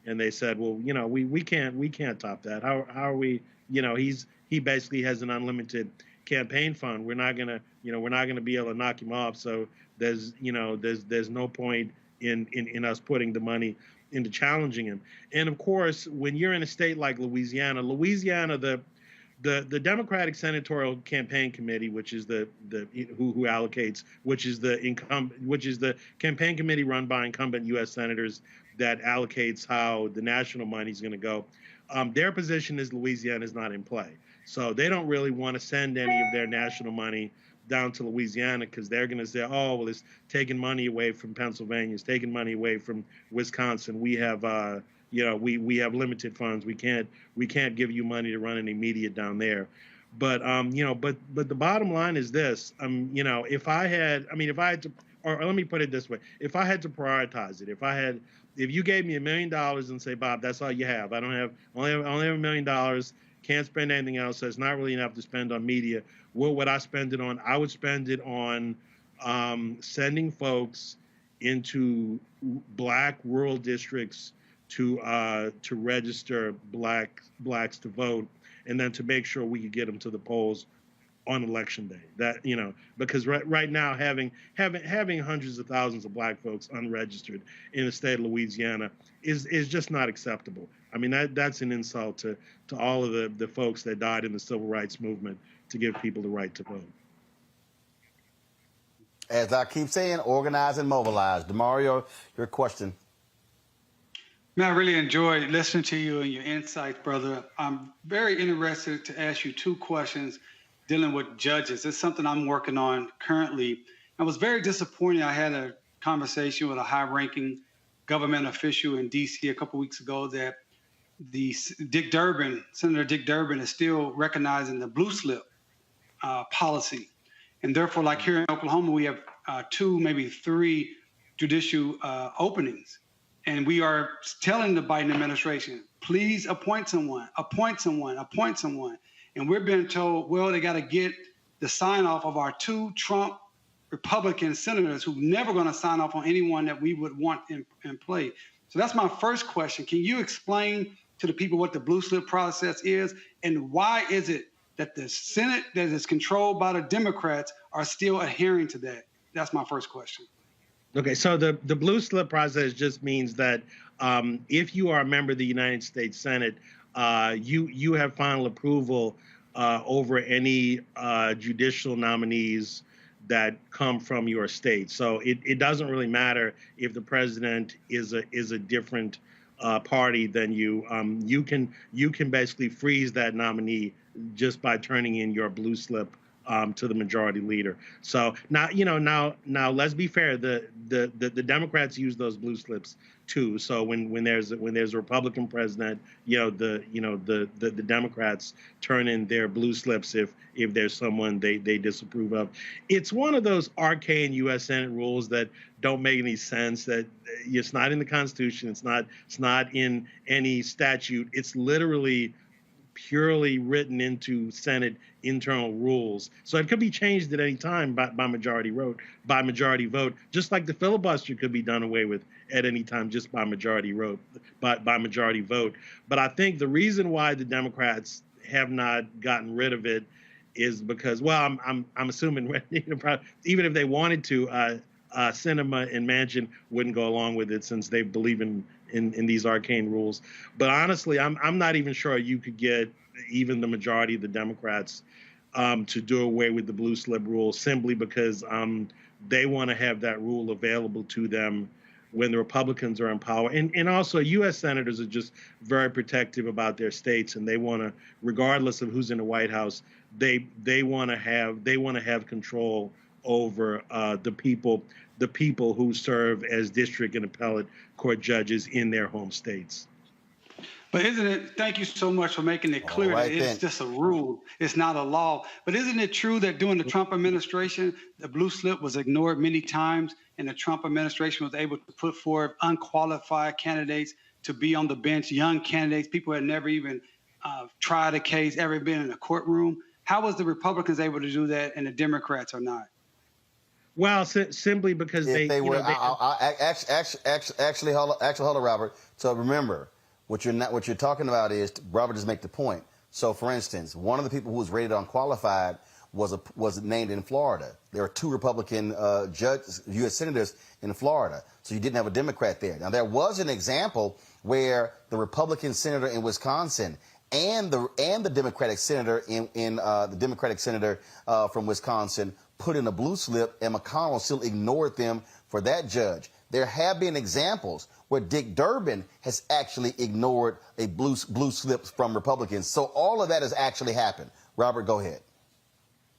And they said, well, we can't top that. How are we, he basically has an unlimited campaign fund. We're not going to be able to knock him off. So there's no point in us putting the money into challenging him. And of course, when you're in a state like Louisiana, the Democratic Senatorial Campaign Committee, which is who allocates, which is the campaign committee run by incumbent U.S. senators that allocates how the national money is going to go. Their position is Louisiana is not in play, so they don't really want to send any of their national money down to Louisiana because they're going to say, oh, well, it's taking money away from Pennsylvania, it's taking money away from Wisconsin. We have we have limited funds. We can't give you money to run any media down there. But but the bottom line is this. If I had to, or let me put it this way, if I had to prioritize it, if you gave me $1 million and say, Bob, that's all you have. I only have $1 million. Can't spend anything else. So it's not really enough to spend on media. What would I spend it on? I would spend it on sending folks into black rural districts to register blacks to vote, and then to make sure we could get them to the polls on election day. That because right now having hundreds of thousands of black folks unregistered in the state of Louisiana is just not acceptable. I mean that's an insult to all of the folks that died in the civil rights movement to give people the right to vote. As I keep saying, organize and mobilize. DeMario, your question. Man, I really enjoyed listening to you and your insights, brother. I'm very interested to ask you two questions dealing with judges. It's something I'm working on currently. I was very disappointed. I had a conversation with a high-ranking government official in D.C. a couple weeks ago that Senator Dick Durbin is still recognizing the blue slip policy. And therefore, like here in Oklahoma, we have 2, maybe 3 judicial openings. And we are telling the Biden administration, please appoint someone. And we're being told, well, they got to get the sign off of our 2 Trump Republican senators who never going to sign off on anyone that we would want in play. So that's my first question. Can you explain to the people what the blue slip process is, and why is it that the Senate that is controlled by the Democrats are still adhering to that? That's my first question. Okay, so the blue slip process just means that if you are a member of the United States Senate, you have final approval over any judicial nominees that come from your state. So it doesn't really matter if the president is a different party than you. You can basically freeze that nominee just by turning in your blue slip to the majority leader. So now let's be fair. The Democrats use those blue slips too. So when there's a Republican president, the Democrats turn in their blue slips if there's someone they disapprove of. It's one of those arcane U.S. Senate rules that don't make any sense. That it's not in the Constitution. It's not in any statute. It's literally purely written into Senate internal rules. So it could be changed at any time by majority vote, just like the filibuster could be done away with at any time just by majority vote. But I think the reason why the Democrats have not gotten rid of it is because, well, I'm assuming even if they wanted to, Sinema and Manchin wouldn't go along with it since they believe in these arcane rules. But honestly, I'm not even sure you could get even the majority of the Democrats to do away with the blue slip rule simply because they want to have that rule available to them when the Republicans are in power. And also U.S. senators are just very protective about their states, and they want to, regardless of who's in the White House, they want to have control over the people who serve as district and appellate court judges in their home states. But isn't it, thank you so much for making it clear that it's just a rule, it's not a law. But isn't it true that during the Trump administration, the blue slip was ignored many times, and the Trump administration was able to put forward unqualified candidates to be on the bench, young candidates, people who had never even tried a case, ever been in a courtroom? How was the Republicans able to do that and the Democrats are not? Well, simply because they were. Actually, hold on, Robert. So remember, what you're talking about is, Robert just make the point. So, for instance, one of the people who was rated unqualified was named in Florida. There are 2 Republican U.S. senators in Florida, so you didn't have a Democrat there. Now, there was an example where the Republican senator in Wisconsin and the Democratic senator from Wisconsin put in a blue slip, and McConnell still ignored them for that judge. There have been examples where Dick Durbin has actually ignored a blue slip from Republicans. So all of that has actually happened. Robert, go ahead.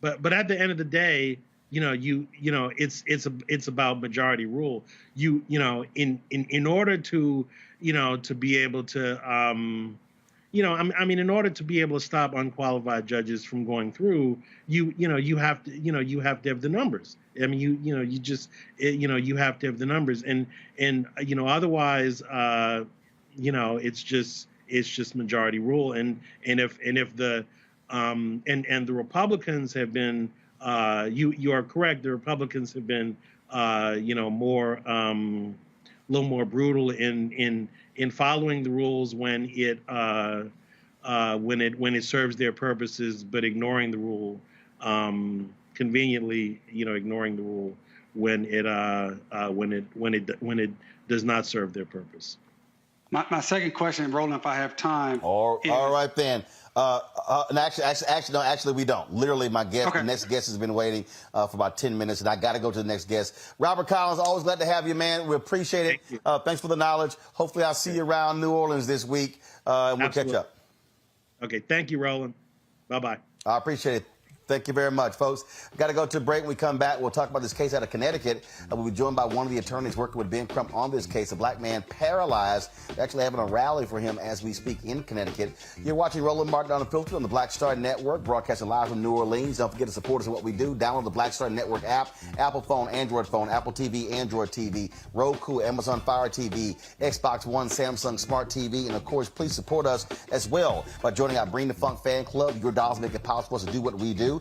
But at the end of the day, it's about majority rule. In order to be able to in order to be able to stop unqualified judges from going through, you have to have the numbers. I mean, you have to have the numbers, and otherwise, it's just majority rule. And if the Republicans have been, you are correct. The Republicans have been, more, a little more brutal in following the rules when it serves their purposes, but ignoring the rule, conveniently, ignoring the rule when it does not serve their purpose. My second question, Roland, if I have time. All right then. Actually, we don't. Literally, my guest, the next guest has been waiting for about 10 minutes, and I got to go to the next guest. Robert Collins, always glad to have you, man. We appreciate it. Thanks for the knowledge. Hopefully, I'll see you around New Orleans this week, and we'll catch up. Okay. Thank you, Roland. Bye-bye. I appreciate it. Thank you very much, folks. We've got to go to a break. When we come back, we'll talk about this case out of Connecticut. We'll be joined by one of the attorneys working with Ben Crump on this case, a black man paralyzed. They're actually having a rally for him as we speak in Connecticut. You're watching Roland Martin Unfiltered on the Black Star Network, broadcasting live from New Orleans. Don't forget to support us in what we do. Download the Black Star Network app, Apple phone, Android phone, Apple TV, Android TV, Roku, Amazon Fire TV, Xbox One, Samsung Smart TV, and of course, please support us as well by joining our Bring the Funk fan club. Your dollars make it possible to do what we do.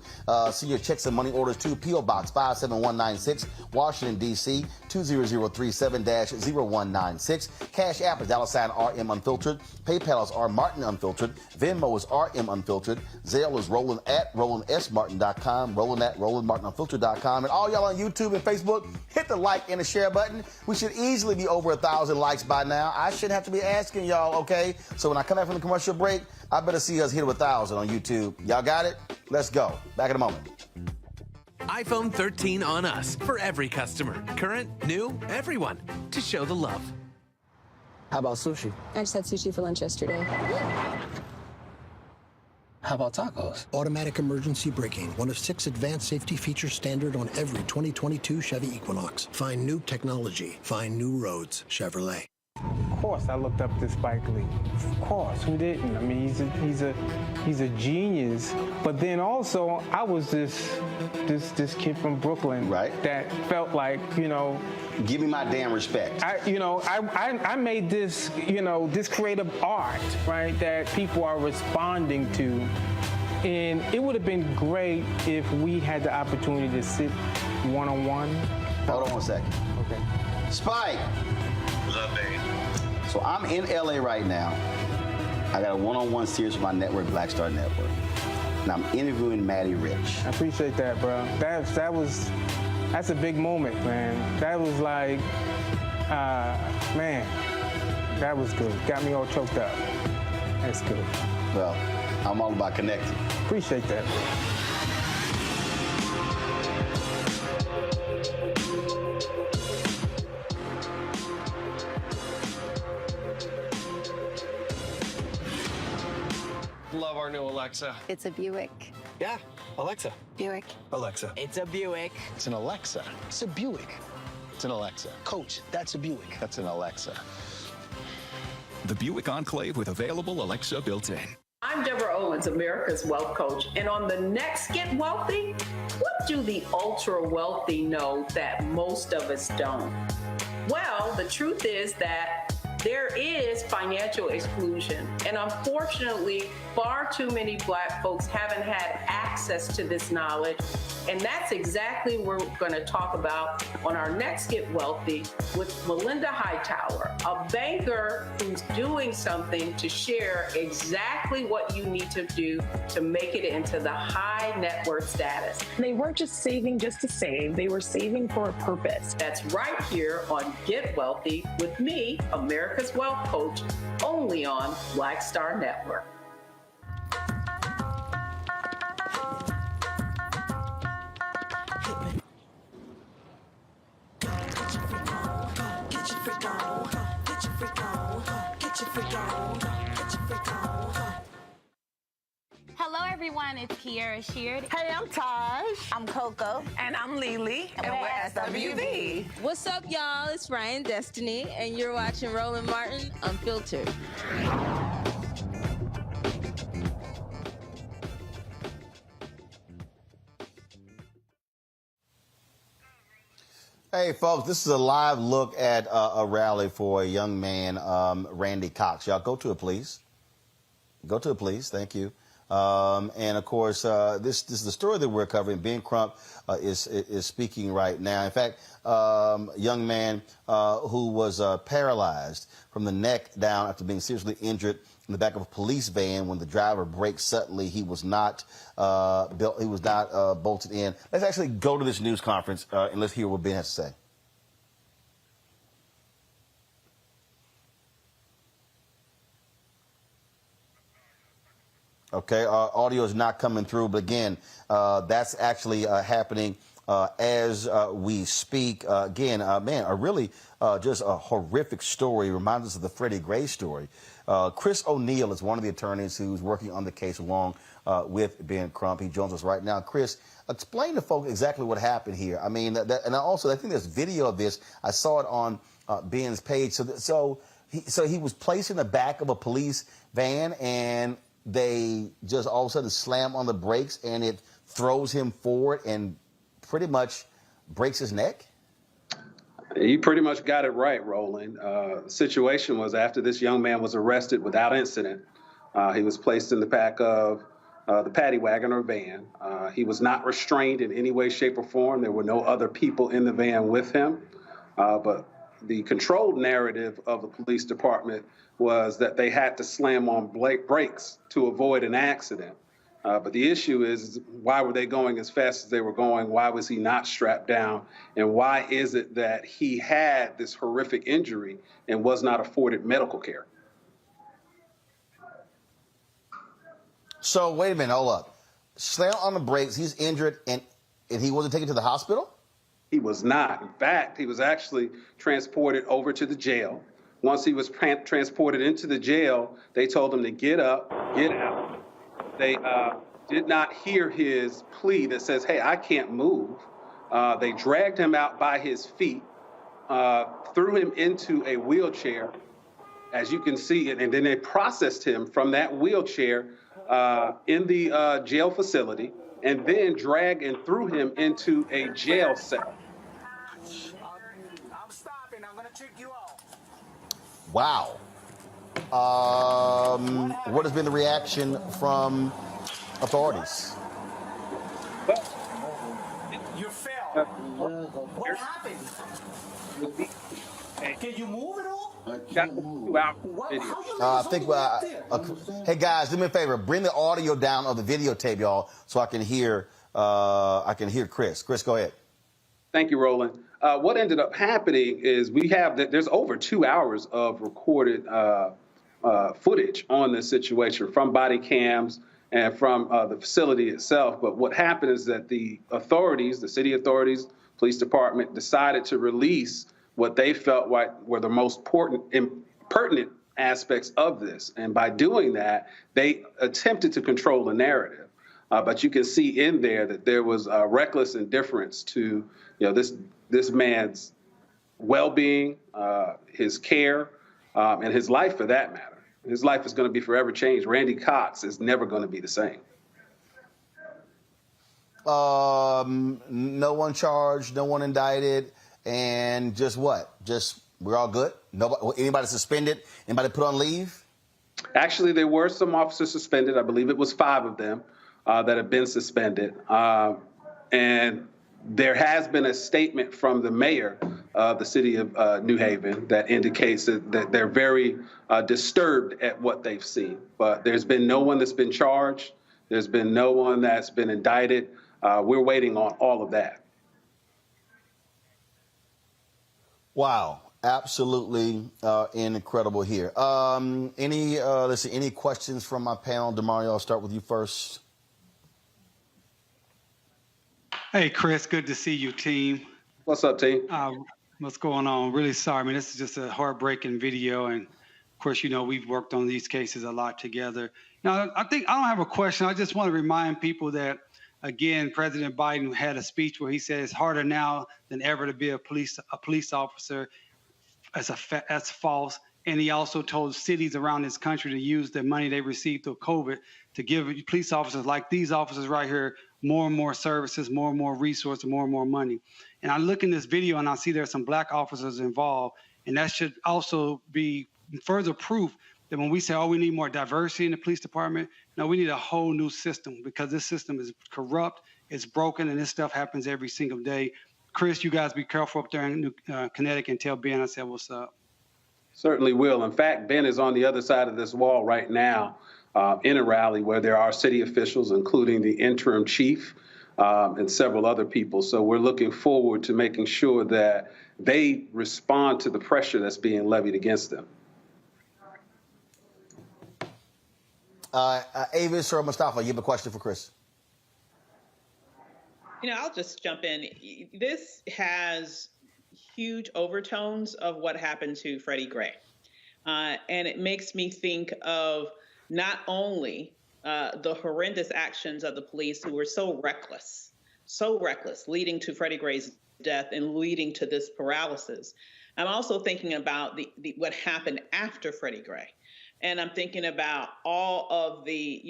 See your checks and money orders to P.O. Box 57196, Washington, D.C. 20037-0196. Cash App is $RM Unfiltered. PayPal is R Martin Unfiltered. Venmo is RM Unfiltered. Zelle is Roland at RolandSMartin.com. Roland at RolandMartinUnfiltered.com. And all y'all on YouTube and Facebook, hit the like and the share button. We should easily be over 1,000 likes by now. I shouldn't have to be asking y'all, okay? So when I come back from the commercial break, I better see us hit 1,000 on YouTube. Y'all got it? Let's go. Back in a moment. iPhone 13 on us for every customer. Current, new, everyone. To show the love. How about sushi? I just had sushi for lunch yesterday. How about tacos? Automatic emergency braking, one of 6 advanced safety features standard on every 2022 Chevy Equinox. Find new technology. Find new roads. Chevrolet. Of course, I looked up to Spike Lee. Of course, who didn't? I mean, he's a genius. But then also, I was this kid from Brooklyn, right? That felt like, give me my damn respect. I made this, this creative art, right, that people are responding to, and it would have been great if we had the opportunity to sit one-on-one. Hold on one second. Okay. Spike. What's up, babe? So I'm in LA right now. I got a one-on-one series with my network, Black Star Network. And I'm interviewing Matty Rich. I appreciate that, bro. That's a big moment, man. That was like, man, that was good. Got me all choked up. That's good. Well, I'm all about connecting. Appreciate that, bro. Love our new Alexa. It's a Buick. Yeah, Alexa. Buick. Alexa. It's a Buick. It's an Alexa. It's a Buick. It's an Alexa. Coach, that's a Buick. That's an Alexa. The Buick Enclave with available Alexa built in. I'm Deborah Owens, America's Wealth Coach. And on the next Get Wealthy, what do the ultra wealthy know that most of us don't? Well, the truth is that there is financial exclusion. And unfortunately, far too many Black folks haven't had access to this knowledge. And that's exactly what we're going to talk about on our next Get Wealthy with Melinda Hightower, a banker who's doing something to share exactly what you need to do to make it into the high net worth status. They weren't just saving just to save, they were saving for a purpose. That's right here on Get Wealthy with me, America's Wealth Coach, only on Black Star Network. Hello, everyone. It's Kiara Sheard. Hey, I'm Taj. I'm Coco. And I'm Lily. And we're SWV. What's up, y'all? It's Ryan Destiny, and you're watching Roland Martin Unfiltered. Hey, folks, this is a live look at a rally for a young man, Randy Cox. Y'all go to it, please. Go to it, please. Thank you. And, of course, this is the story that we're covering. Ben Crump is speaking right now. In fact, young man who was paralyzed from the neck down after being seriously injured in the back of a police van when the driver braked suddenly. He was not bolted in. Let's actually go to this news conference and let's hear what Ben has to say. Okay, our audio is not coming through, but again, that's actually happening as we speak. Again, man, a really just a horrific story. Reminds us of the Freddie Gray story. Chris O'Neill is one of the attorneys who's working on the case along with Ben Crump. He joins us right now. Chris, explain to folks exactly what happened here. I mean, and also I think there's video of this. I saw it on Ben's page. So he was placed in the back of a police van, and they just all of a sudden slam on the brakes, and it throws him forward and pretty much breaks his neck? You pretty much got it right, Roland. The situation was after this young man was arrested without incident, he was placed in the back of the paddy wagon or van. He was not restrained in any way, shape, or form. There were no other people in the van with him. But the controlled narrative of the police department was that they had to slam on brakes to avoid an accident. But the issue is, why were they going as fast as they were going? Why was he not strapped down? And why is it that he had this horrific injury and was not afforded medical care? So wait a minute, hold up. Slam on the brakes, he's injured, and he wasn't taken to the hospital? He was not. In fact, he was actually transported over to the jail. Once he was transported into the jail, they told him to get up, get out. They did not hear his plea that says, hey, I can't move. They dragged him out by his feet, threw him into a wheelchair, as you can see, and then they processed him from that wheelchair in the jail facility, and then dragged and threw him into a jail cell. I'm stopping. I'm going to trick you off. Wow. What has been the reaction from authorities? You fell. What happened? Can you move at all? I think, hey guys, do me a favor, bring the audio down of the videotape, y'all, so I can hear Chris. Chris, go ahead. Thank you, Roland. What ended up happening is there's over 2 hours of recorded footage on this situation from body cams and from the facility itself. But what happened is that the authorities, the city authorities, police department, decided to release what they felt were the most pertinent aspects of this. And by doing that, they attempted to control the narrative. But you can see in there that there was reckless indifference to this man's well-being, his care, and his life for that matter. His life is going to be forever changed. Randy Cox is never going to be the same. No one charged, no one indicted, and just what? Just We're all good? Nobody, anybody suspended? Anybody put on leave? Actually, there were some officers suspended. I believe it was 5 of them that have been suspended. And there has been a statement from the mayor of the city of New Haven that indicates that they're very disturbed at what they've seen. But there's been no one that's been charged. There's been no one that's been indicted. We're waiting on all of that. Wow. Absolutely incredible here. Let's see, any questions from my panel? DeMario, I'll start with you first. Hey, Chris, good to see you, team. What's up, team? What's going on? Really sorry. I mean, this is just a heartbreaking video. And, of course, you know, we've worked on these cases a lot together. Now, I don't have a question. I just want to remind people that, again, President Biden had a speech where he said it's harder now than ever to be a police officer. That's false. And he also told cities around this country to use the money they received through COVID to give police officers like these officers right here more and more services, more and more resources, more and more money. And I look in this video and I see there's some black officers involved. And that should also be further proof that when we say, oh, we need more diversity in the police department, no, we need a whole new system because this system is corrupt, it's broken, and this stuff happens every single day. Chris, you guys be careful up there in Connecticut and tell Ben I said what's up. Certainly will. In fact, Ben is on the other side of this wall right now in a rally where there are city officials, including the interim chief and several other people. So we're looking forward to making sure that they respond to the pressure that's being levied against them. Avis or Mustafa, you have a question for Chris? You know, I'll just jump in. This has huge overtones of what happened to Freddie Gray. And it makes me think of not only the horrendous actions of the police who were so reckless, leading to Freddie Gray's death and leading to this paralysis. I'm also thinking about what happened after Freddie Gray. And I'm thinking about all of the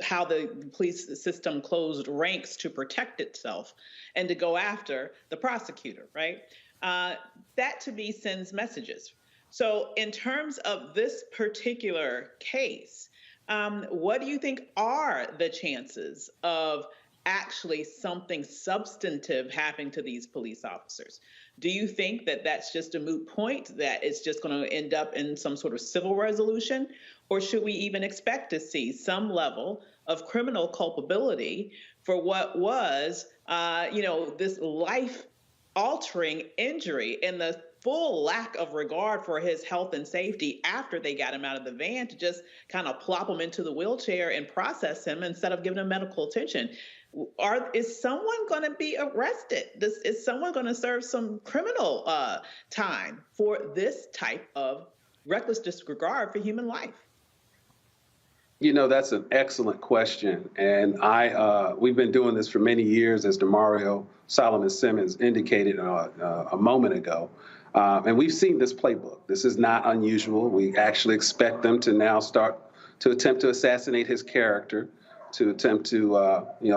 how the police system closed ranks to protect itself and to go after the prosecutor, right? That to me sends messages. So in terms of this particular case, what do you think are the chances of actually something substantive happening to these police officers? Do you think that that's just a moot point, that it's just going to end up in some sort of civil resolution? Or should we even expect to see some level of criminal culpability for what was, this life-altering injury and the full lack of regard for his health and safety after they got him out of the van to just kind of plop him into the wheelchair and process him instead of giving him medical attention? Is someone going to be arrested? Is someone going to serve some criminal time for this type of reckless disregard for human life? You know, that's an excellent question. And we've been doing this for many years, as DeMario Solomon Simmons indicated a moment ago. And we've seen this playbook. This is not unusual. We actually expect them to now start to attempt to assassinate his character, to attempt to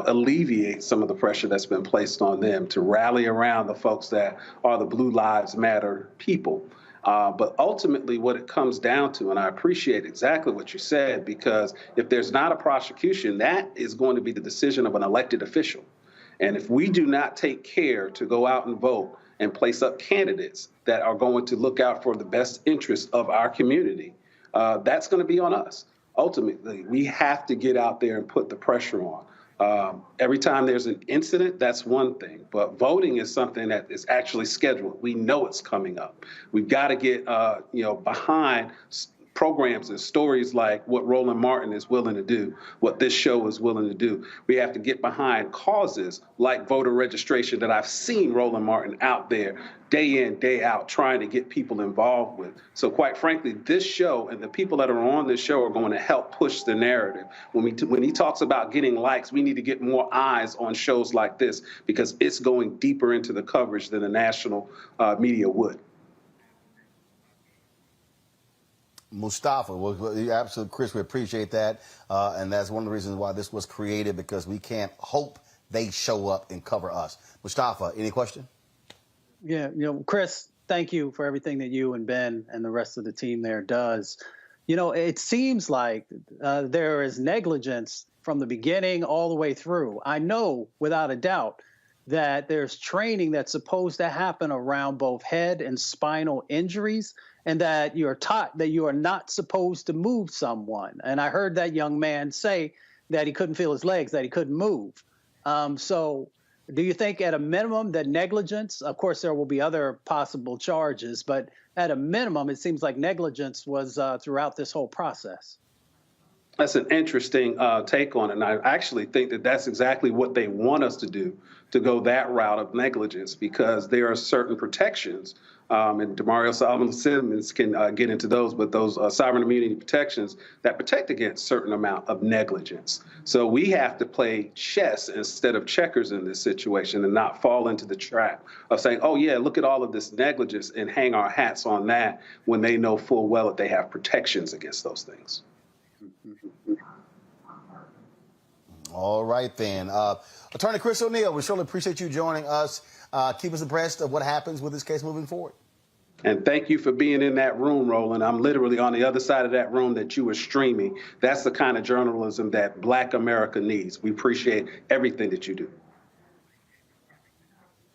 alleviate some of the pressure that's been placed on them, to rally around the folks that are the Blue Lives Matter people. But ultimately what it comes down to, and I appreciate exactly what you said, because if there's not a prosecution, that is going to be the decision of an elected official. And if we do not take care to go out and vote and place up candidates that are going to look out for the best interests of our community, that's going to be on us. Ultimately, we have to get out there and put the pressure on. Every time there's an incident, that's one thing. But voting is something that is actually scheduled. We know it's coming up. We've got to get behind programs and stories like what Roland Martin is willing to do, what this show is willing to do. We have to get behind causes like voter registration that I've seen Roland Martin out there day in, day out, trying to get people involved with. So quite frankly, this show and the people that are on this show are going to help push the narrative. When he talks about getting likes, we need to get more eyes on shows like this because it's going deeper into the coverage than the national media would. Mustafa, well, absolutely, Chris, we appreciate that. And that's one of the reasons why this was created, because we can't hope they show up and cover us. Mustafa, any question? Yeah, Chris, thank you for everything that you and Ben and the rest of the team there does. It seems like there is negligence from the beginning all the way through. I know without a doubt that there's training that's supposed to happen around both head and spinal injuries, and that you're taught that you are not supposed to move someone. And I heard that young man say that he couldn't feel his legs, that he couldn't move. So do you think at a minimum that negligence, of course there will be other possible charges, but at a minimum it seems like negligence was throughout this whole process? That's an interesting take on it. And I actually think that that's exactly what they want us to do, to go that route of negligence, because there are certain protections. And Demario Solomon-Simmons can get into those, but those sovereign immunity protections that protect against certain amount of negligence. So we have to play chess instead of checkers in this situation and not fall into the trap of saying, oh, yeah, look at all of this negligence and hang our hats on that when they know full well that they have protections against those things. All right, then. Attorney Chris O'Neill, we surely appreciate you joining us. Keep us abreast of what happens with this case moving forward. And thank you for being in that room, Roland. I'm literally on the other side of that room that you were streaming. That's the kind of journalism that Black America needs. We appreciate everything that you do.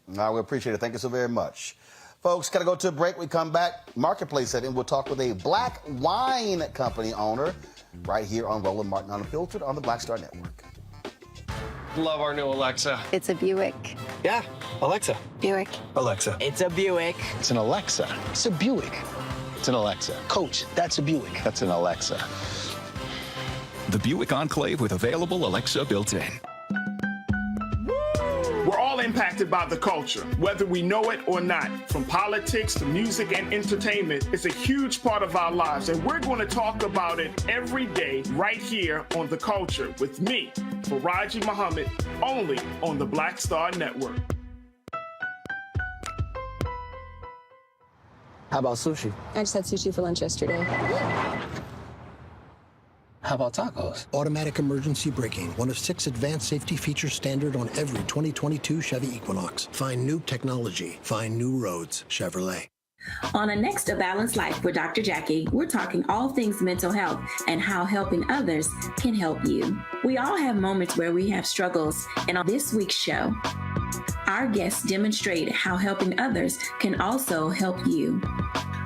No, we appreciate it. Thank you so very much. Folks, got to go to a break. We come back, Marketplace setting. We'll talk with a black wine company owner right here on Roland Martin Unfiltered on the Black Star Network. Love our new Alexa. It's a Buick. Yeah, Alexa. Buick. Alexa. It's a Buick. It's an Alexa. It's a Buick. It's an Alexa. Coach, that's a Buick. That's an Alexa. The Buick Enclave with available Alexa built-in. We're all impacted by the culture, whether we know it or not. From politics to music and entertainment, it's a huge part of our lives, and we're going to talk about it every day right here on The Culture with me, Faraji Muhammad, only on the Black Star Network. How about sushi? I just had sushi for lunch yesterday. How about tacos? Automatic emergency braking, one of 6 advanced safety features standard on every 2022 Chevy Equinox. Find new technology. Find new roads. Chevrolet. On a Next A Balanced Life with Dr. Jackie, we're talking all things mental health and how helping others can help you. We all have moments where we have struggles, and on this week's show, our guests demonstrate how helping others can also help you.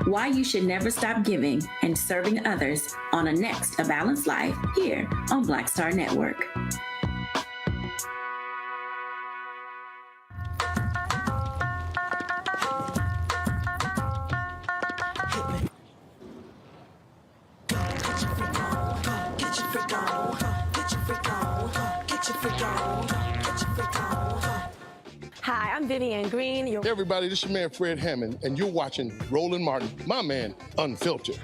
Why you should never stop giving and serving others on a Next A Balanced Life here on Black Star Network. Hi, I'm Vivian Green. Hey everybody, this is your man Fred Hammond, and you're watching Roland Martin, my man, Unfiltered.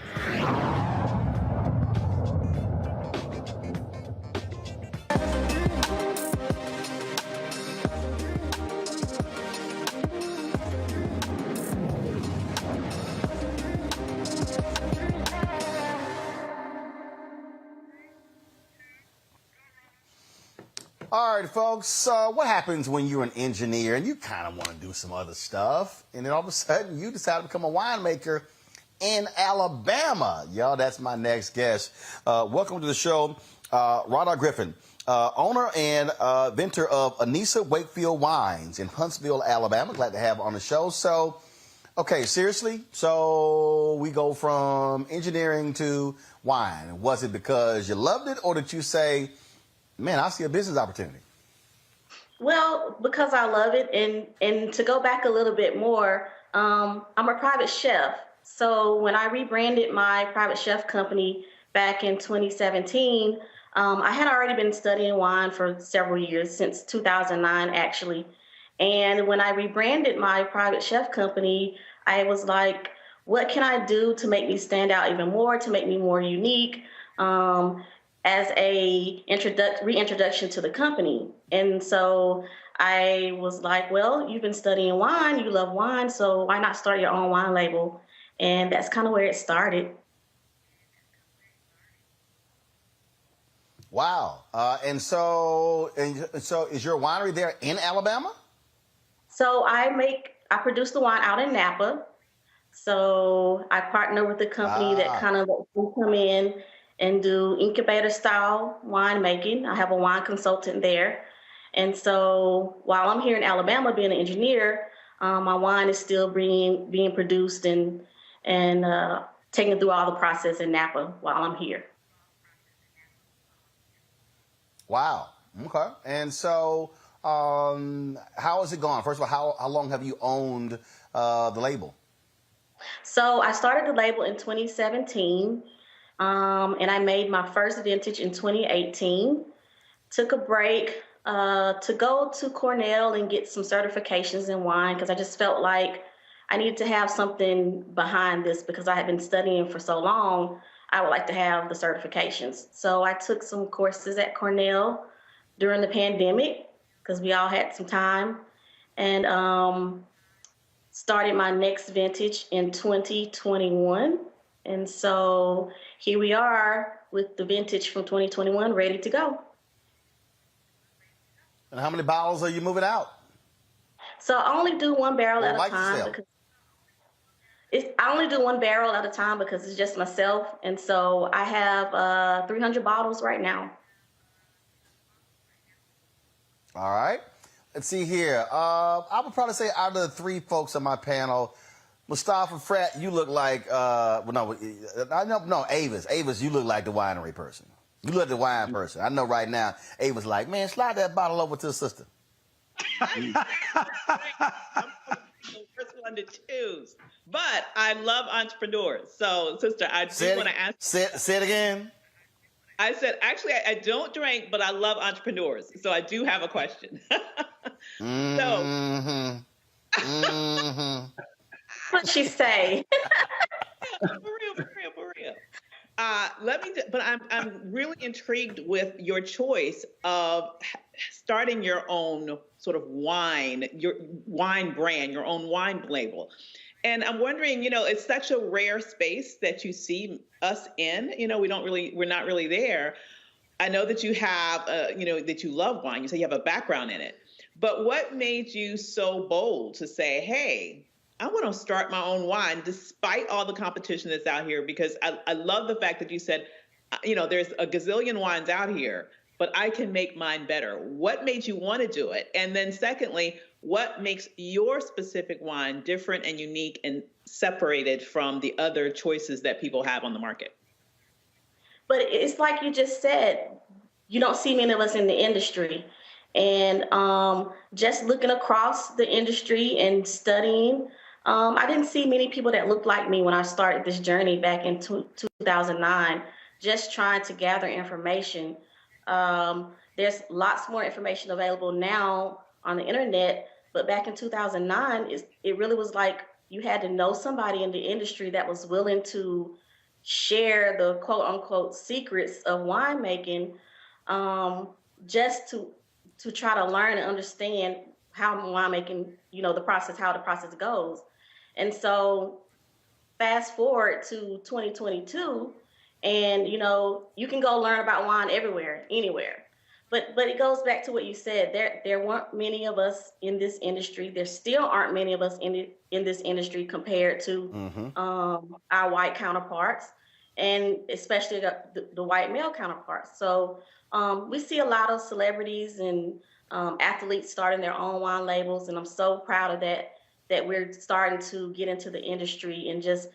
All right, folks, what happens when you're an engineer and you kind of want to do some other stuff, and then all of a sudden you decide to become a winemaker in Alabama? Y'all, that's my next guest. Welcome to the show, Rada Griffin, owner and inventor of Anissa Wakefield Wines in Huntsville, Alabama. Glad to have her on the show. So, okay, seriously, so we go from engineering to wine. Was it because you loved it, or did you say, man, I see a business opportunity? Well, because I love it, and to go back a little bit more, I'm a private chef. So when I rebranded my private chef company back in 2017, I had already been studying wine for several years, since 2009 actually. And when I rebranded my private chef company, I was like, what can I do to make me stand out even more, to make me more unique? As a reintroduction to the company. And so I was like, well, you've been studying wine, you love wine, so why not start your own wine label? And that's kind of where it started. Wow. And so is your winery there in Alabama? So I make produce the wine out in Napa. So I partner with a company that kind of will come in and do incubator style winemaking. I have a wine consultant there. And so while I'm here in Alabama being an engineer, my wine is still being produced and taken through all the process in Napa while I'm here. Wow. Okay. And so how is it going? First of all, how long have you owned the label? So I started the label in 2017, and I made my first vintage in 2018. Took a break to go to Cornell and get some certifications in wine because I just felt like I needed to have something behind this because I had been studying for so long. I would like to have the certifications. So I took some courses at Cornell during the pandemic because we all had some time, and started my next vintage in 2021. And so here we are with the vintage from 2021 ready to go. And how many bottles are you moving out? So I only do one barrel at a time. I only do one barrel at a time because it's just myself. And so I have 300 bottles right now. All right. Let's see here. I would probably say out of the three folks on my panel, Mustafa, Frat, you look like, Avis. Avis, you look like the winery person. You look like the wine person. I know right now, Ava's like, man, slide that bottle over to the sister. I'm the first one to choose. But I love entrepreneurs. So, sister, I do want to ask. Say it again. I said, actually, I don't drink, but I love entrepreneurs. So I do have a question. What'd she say? For real. But I'm really intrigued with your choice of starting your own sort of your wine brand, your own wine label. And I'm wondering, it's such a rare space that you see us in. We're not really there. I know that you have, that you love wine. You say you have a background in it. But what made you so bold to say, hey, I want to start my own wine despite all the competition that's out here? Because I love the fact that you said, there's a gazillion wines out here, but I can make mine better. What made you want to do it? And then secondly, what makes your specific wine different and unique and separated from the other choices that people have on the market? But it's like you just said, you don't see many of us in the industry. And just looking across the industry and studying, I didn't see many people that looked like me when I started this journey back in 2009, just trying to gather information. There's lots more information available now on the internet, but back in 2009, it really was like you had to know somebody in the industry that was willing to share the quote unquote secrets of winemaking, just to try to learn and understand how winemaking, how the process goes. And so fast forward to 2022, and you can go learn about wine everywhere, anywhere. But it goes back to what you said. There weren't many of us in this industry. There still aren't many of us in this industry compared to our white counterparts, and especially the white male counterparts. So we see a lot of celebrities and athletes starting their own wine labels, and I'm so proud of that we're starting to get into the industry and just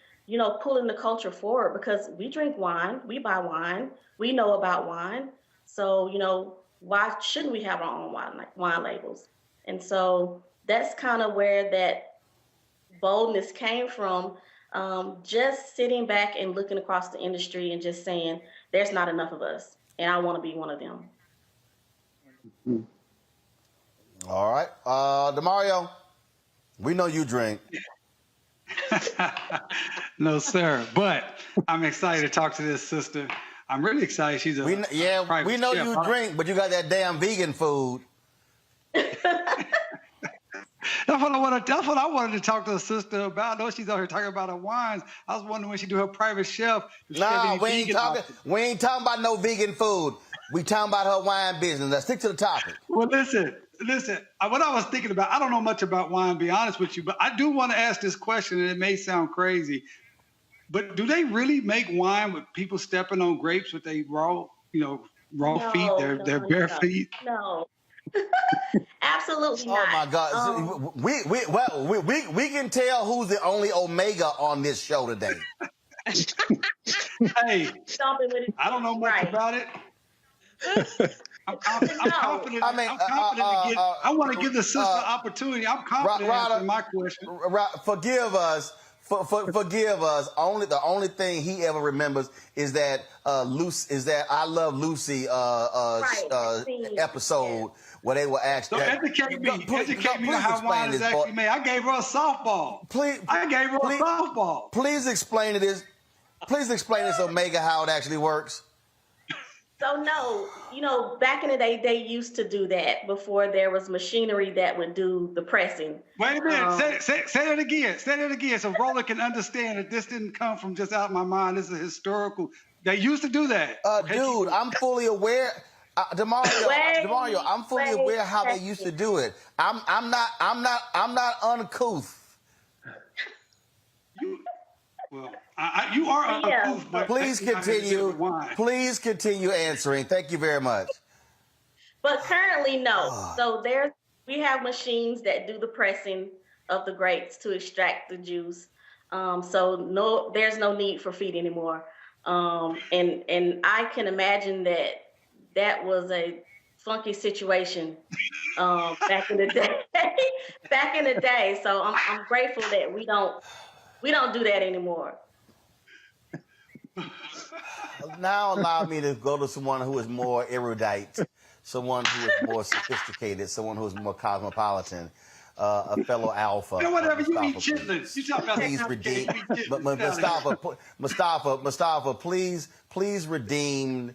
pulling the culture forward, because we drink wine, we buy wine, we know about wine. So why shouldn't we have our own wine labels? And so that's kind of where that boldness came from, just sitting back and looking across the industry and just saying, there's not enough of us, and I want to be one of them. All right. DeMario, we know you drink. No, sir. But I'm excited to talk to this sister. I'm really excited. She's we know you drink, but you got that damn vegan food. That's what I wanted to talk to the sister about. I know she's out here talking about her wines. I was wondering when she do her private chef. No, we ain't talking about no vegan food. We talking about her wine business. Let's stick to the topic. Well, listen, Listen, what I was thinking about, I don't know much about wine, to be honest with you, but I do want to ask this question, and it may sound crazy, but do they really make wine with people stepping on grapes with their raw feet, their bare feet? No. Absolutely not. Oh my God! We can tell who's the only Omega on this show today. Hey, I don't know much about it. I'm confident. I want to give the sister opportunity. I'm confident in answering my question. Forgive us. Forgive us. The only thing he ever remembers is that I Love Lucy episode where they were asked. So educate me on how wine is actually made. I gave her a softball. I gave her a softball. Please explain this. Please explain this, Omega, how it actually works. So no, back in the day, they used to do that before there was machinery that would do the pressing. Wait a minute, say that again. Say that again so Roland can understand that this didn't come from just out of my mind. This is historical. They used to do that. Dude, I'm fully aware. Demario, I'm fully aware how they used to do it. I'm not uncouth. You are uncouth, but please continue. Please continue answering. Thank you very much. But currently, no. So we have machines that do the pressing of the grapes to extract the juice. So no, there's no need for feet anymore. And I can imagine that was a funky situation back in the day. Back in the day. So I'm grateful that we don't do that anymore. Now allow me to go to someone who is more erudite, someone who is more sophisticated, someone who is more cosmopolitan, a fellow alpha. Whatever, you eat chitlins. You talk about please redeem, Mustafa, please redeem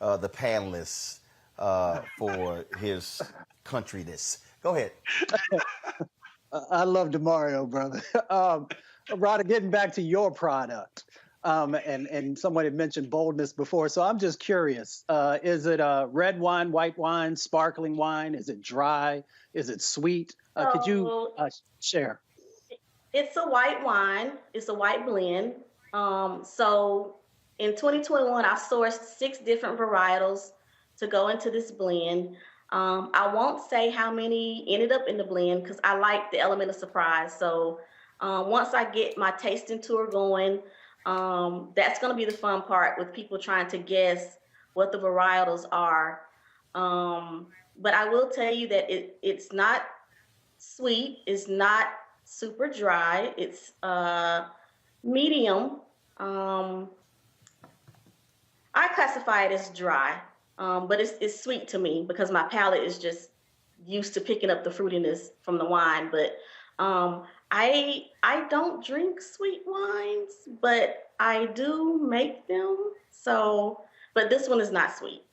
the panelists for his countryness. Go ahead. I love Demario, brother. Rada, getting back to your product, and someone had mentioned boldness before, so I'm just curious. Is it red wine, white wine, sparkling wine? Is it dry? Is it sweet? Could you share? It's a white wine. It's a white blend. So in 2021, I sourced 6 different varietals to go into this blend. I won't say how many ended up in the blend because I like the element of surprise. So once I get my tasting tour going, that's going to be the fun part with people trying to guess what the varietals are. But I will tell you that it's not sweet. It's not super dry. It's medium. I classify it as dry. But it's sweet to me because my palate is just used to picking up the fruitiness from the wine. But I don't drink sweet wines, but I do make them. So, but this one is not sweet.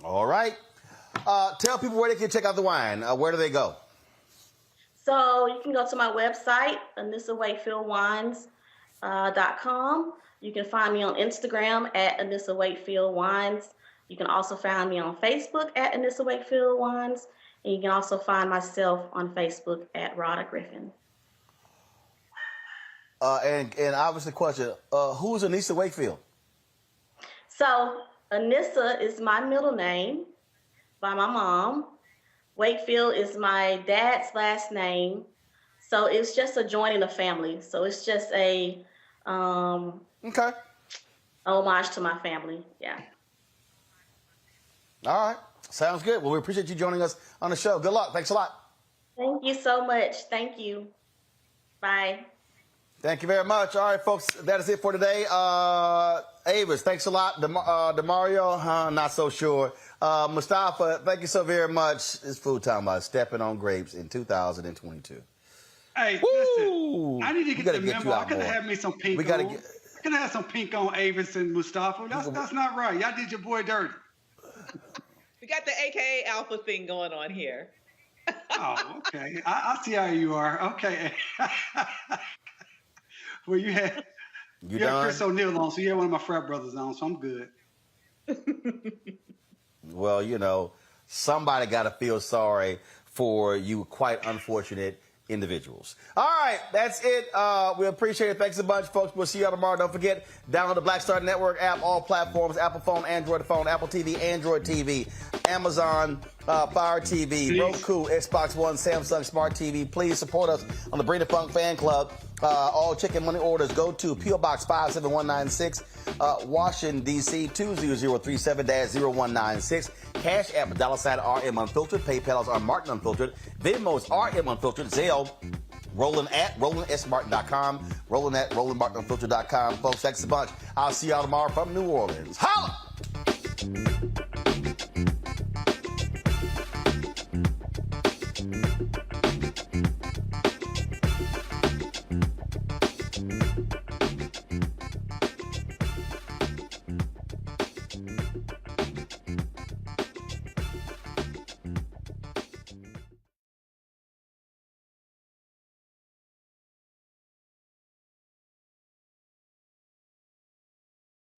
All right. Tell people where they can check out the wine. Where do they go? So you can go to my website, AnissaWakefieldWines.com. You can find me on Instagram at Anissa Wakefield Wines. You can also find me on Facebook at Anissa Wakefield Wines. And you can also find myself on Facebook at Rada Griffin. And obviously question, who's Anissa Wakefield? So Anissa is my middle name by my mom. Wakefield is my dad's last name. So it's just a joining of family. So it's just a okay. homage to my family. Yeah. All right. Sounds good. Well, we appreciate you joining us on the show. Good luck. Thanks a lot. Thank you so much. Thank you. Bye. Thank you very much. All right, folks, that is it for today. Avis, thanks a lot. Demario, not so sure. Mustafa, thank you so very much. It's food time about stepping on grapes in 2022. Hey, listen, I need to get the memo. I could have had me some pink on. I could have had some pink on Avis and Mustafa. That's not right. Y'all did your boy dirty. We got the AKA Alpha thing going on here. Oh, okay. I see how you are. Okay. Well, you had Chris O'Neill on, so you had one of my frat brothers on, so I'm good. Well, you know, somebody got to feel sorry for you quite unfortunate individuals. All right, that's it. We appreciate it. Thanks a bunch, folks. We'll see you all tomorrow. Don't forget, download the Black Star Network app, all platforms, Apple phone, Android phone, Apple TV, Android TV, Amazon Fire TV, Roku, Xbox One, Samsung Smart TV. Please support us on the Bring the Funk Fan Club. All chicken money orders go to P.O. Box 57196, Washington, D.C. 20037-0196. Cash App, $RM Unfiltered. PayPal is Martin Unfiltered. Venmo is RM Unfiltered. Zelle, Roland at RolandSMartin.com. Roland at RolandMartinUnfiltered.com. Folks, thanks a bunch. I'll see y'all tomorrow from New Orleans. Holla!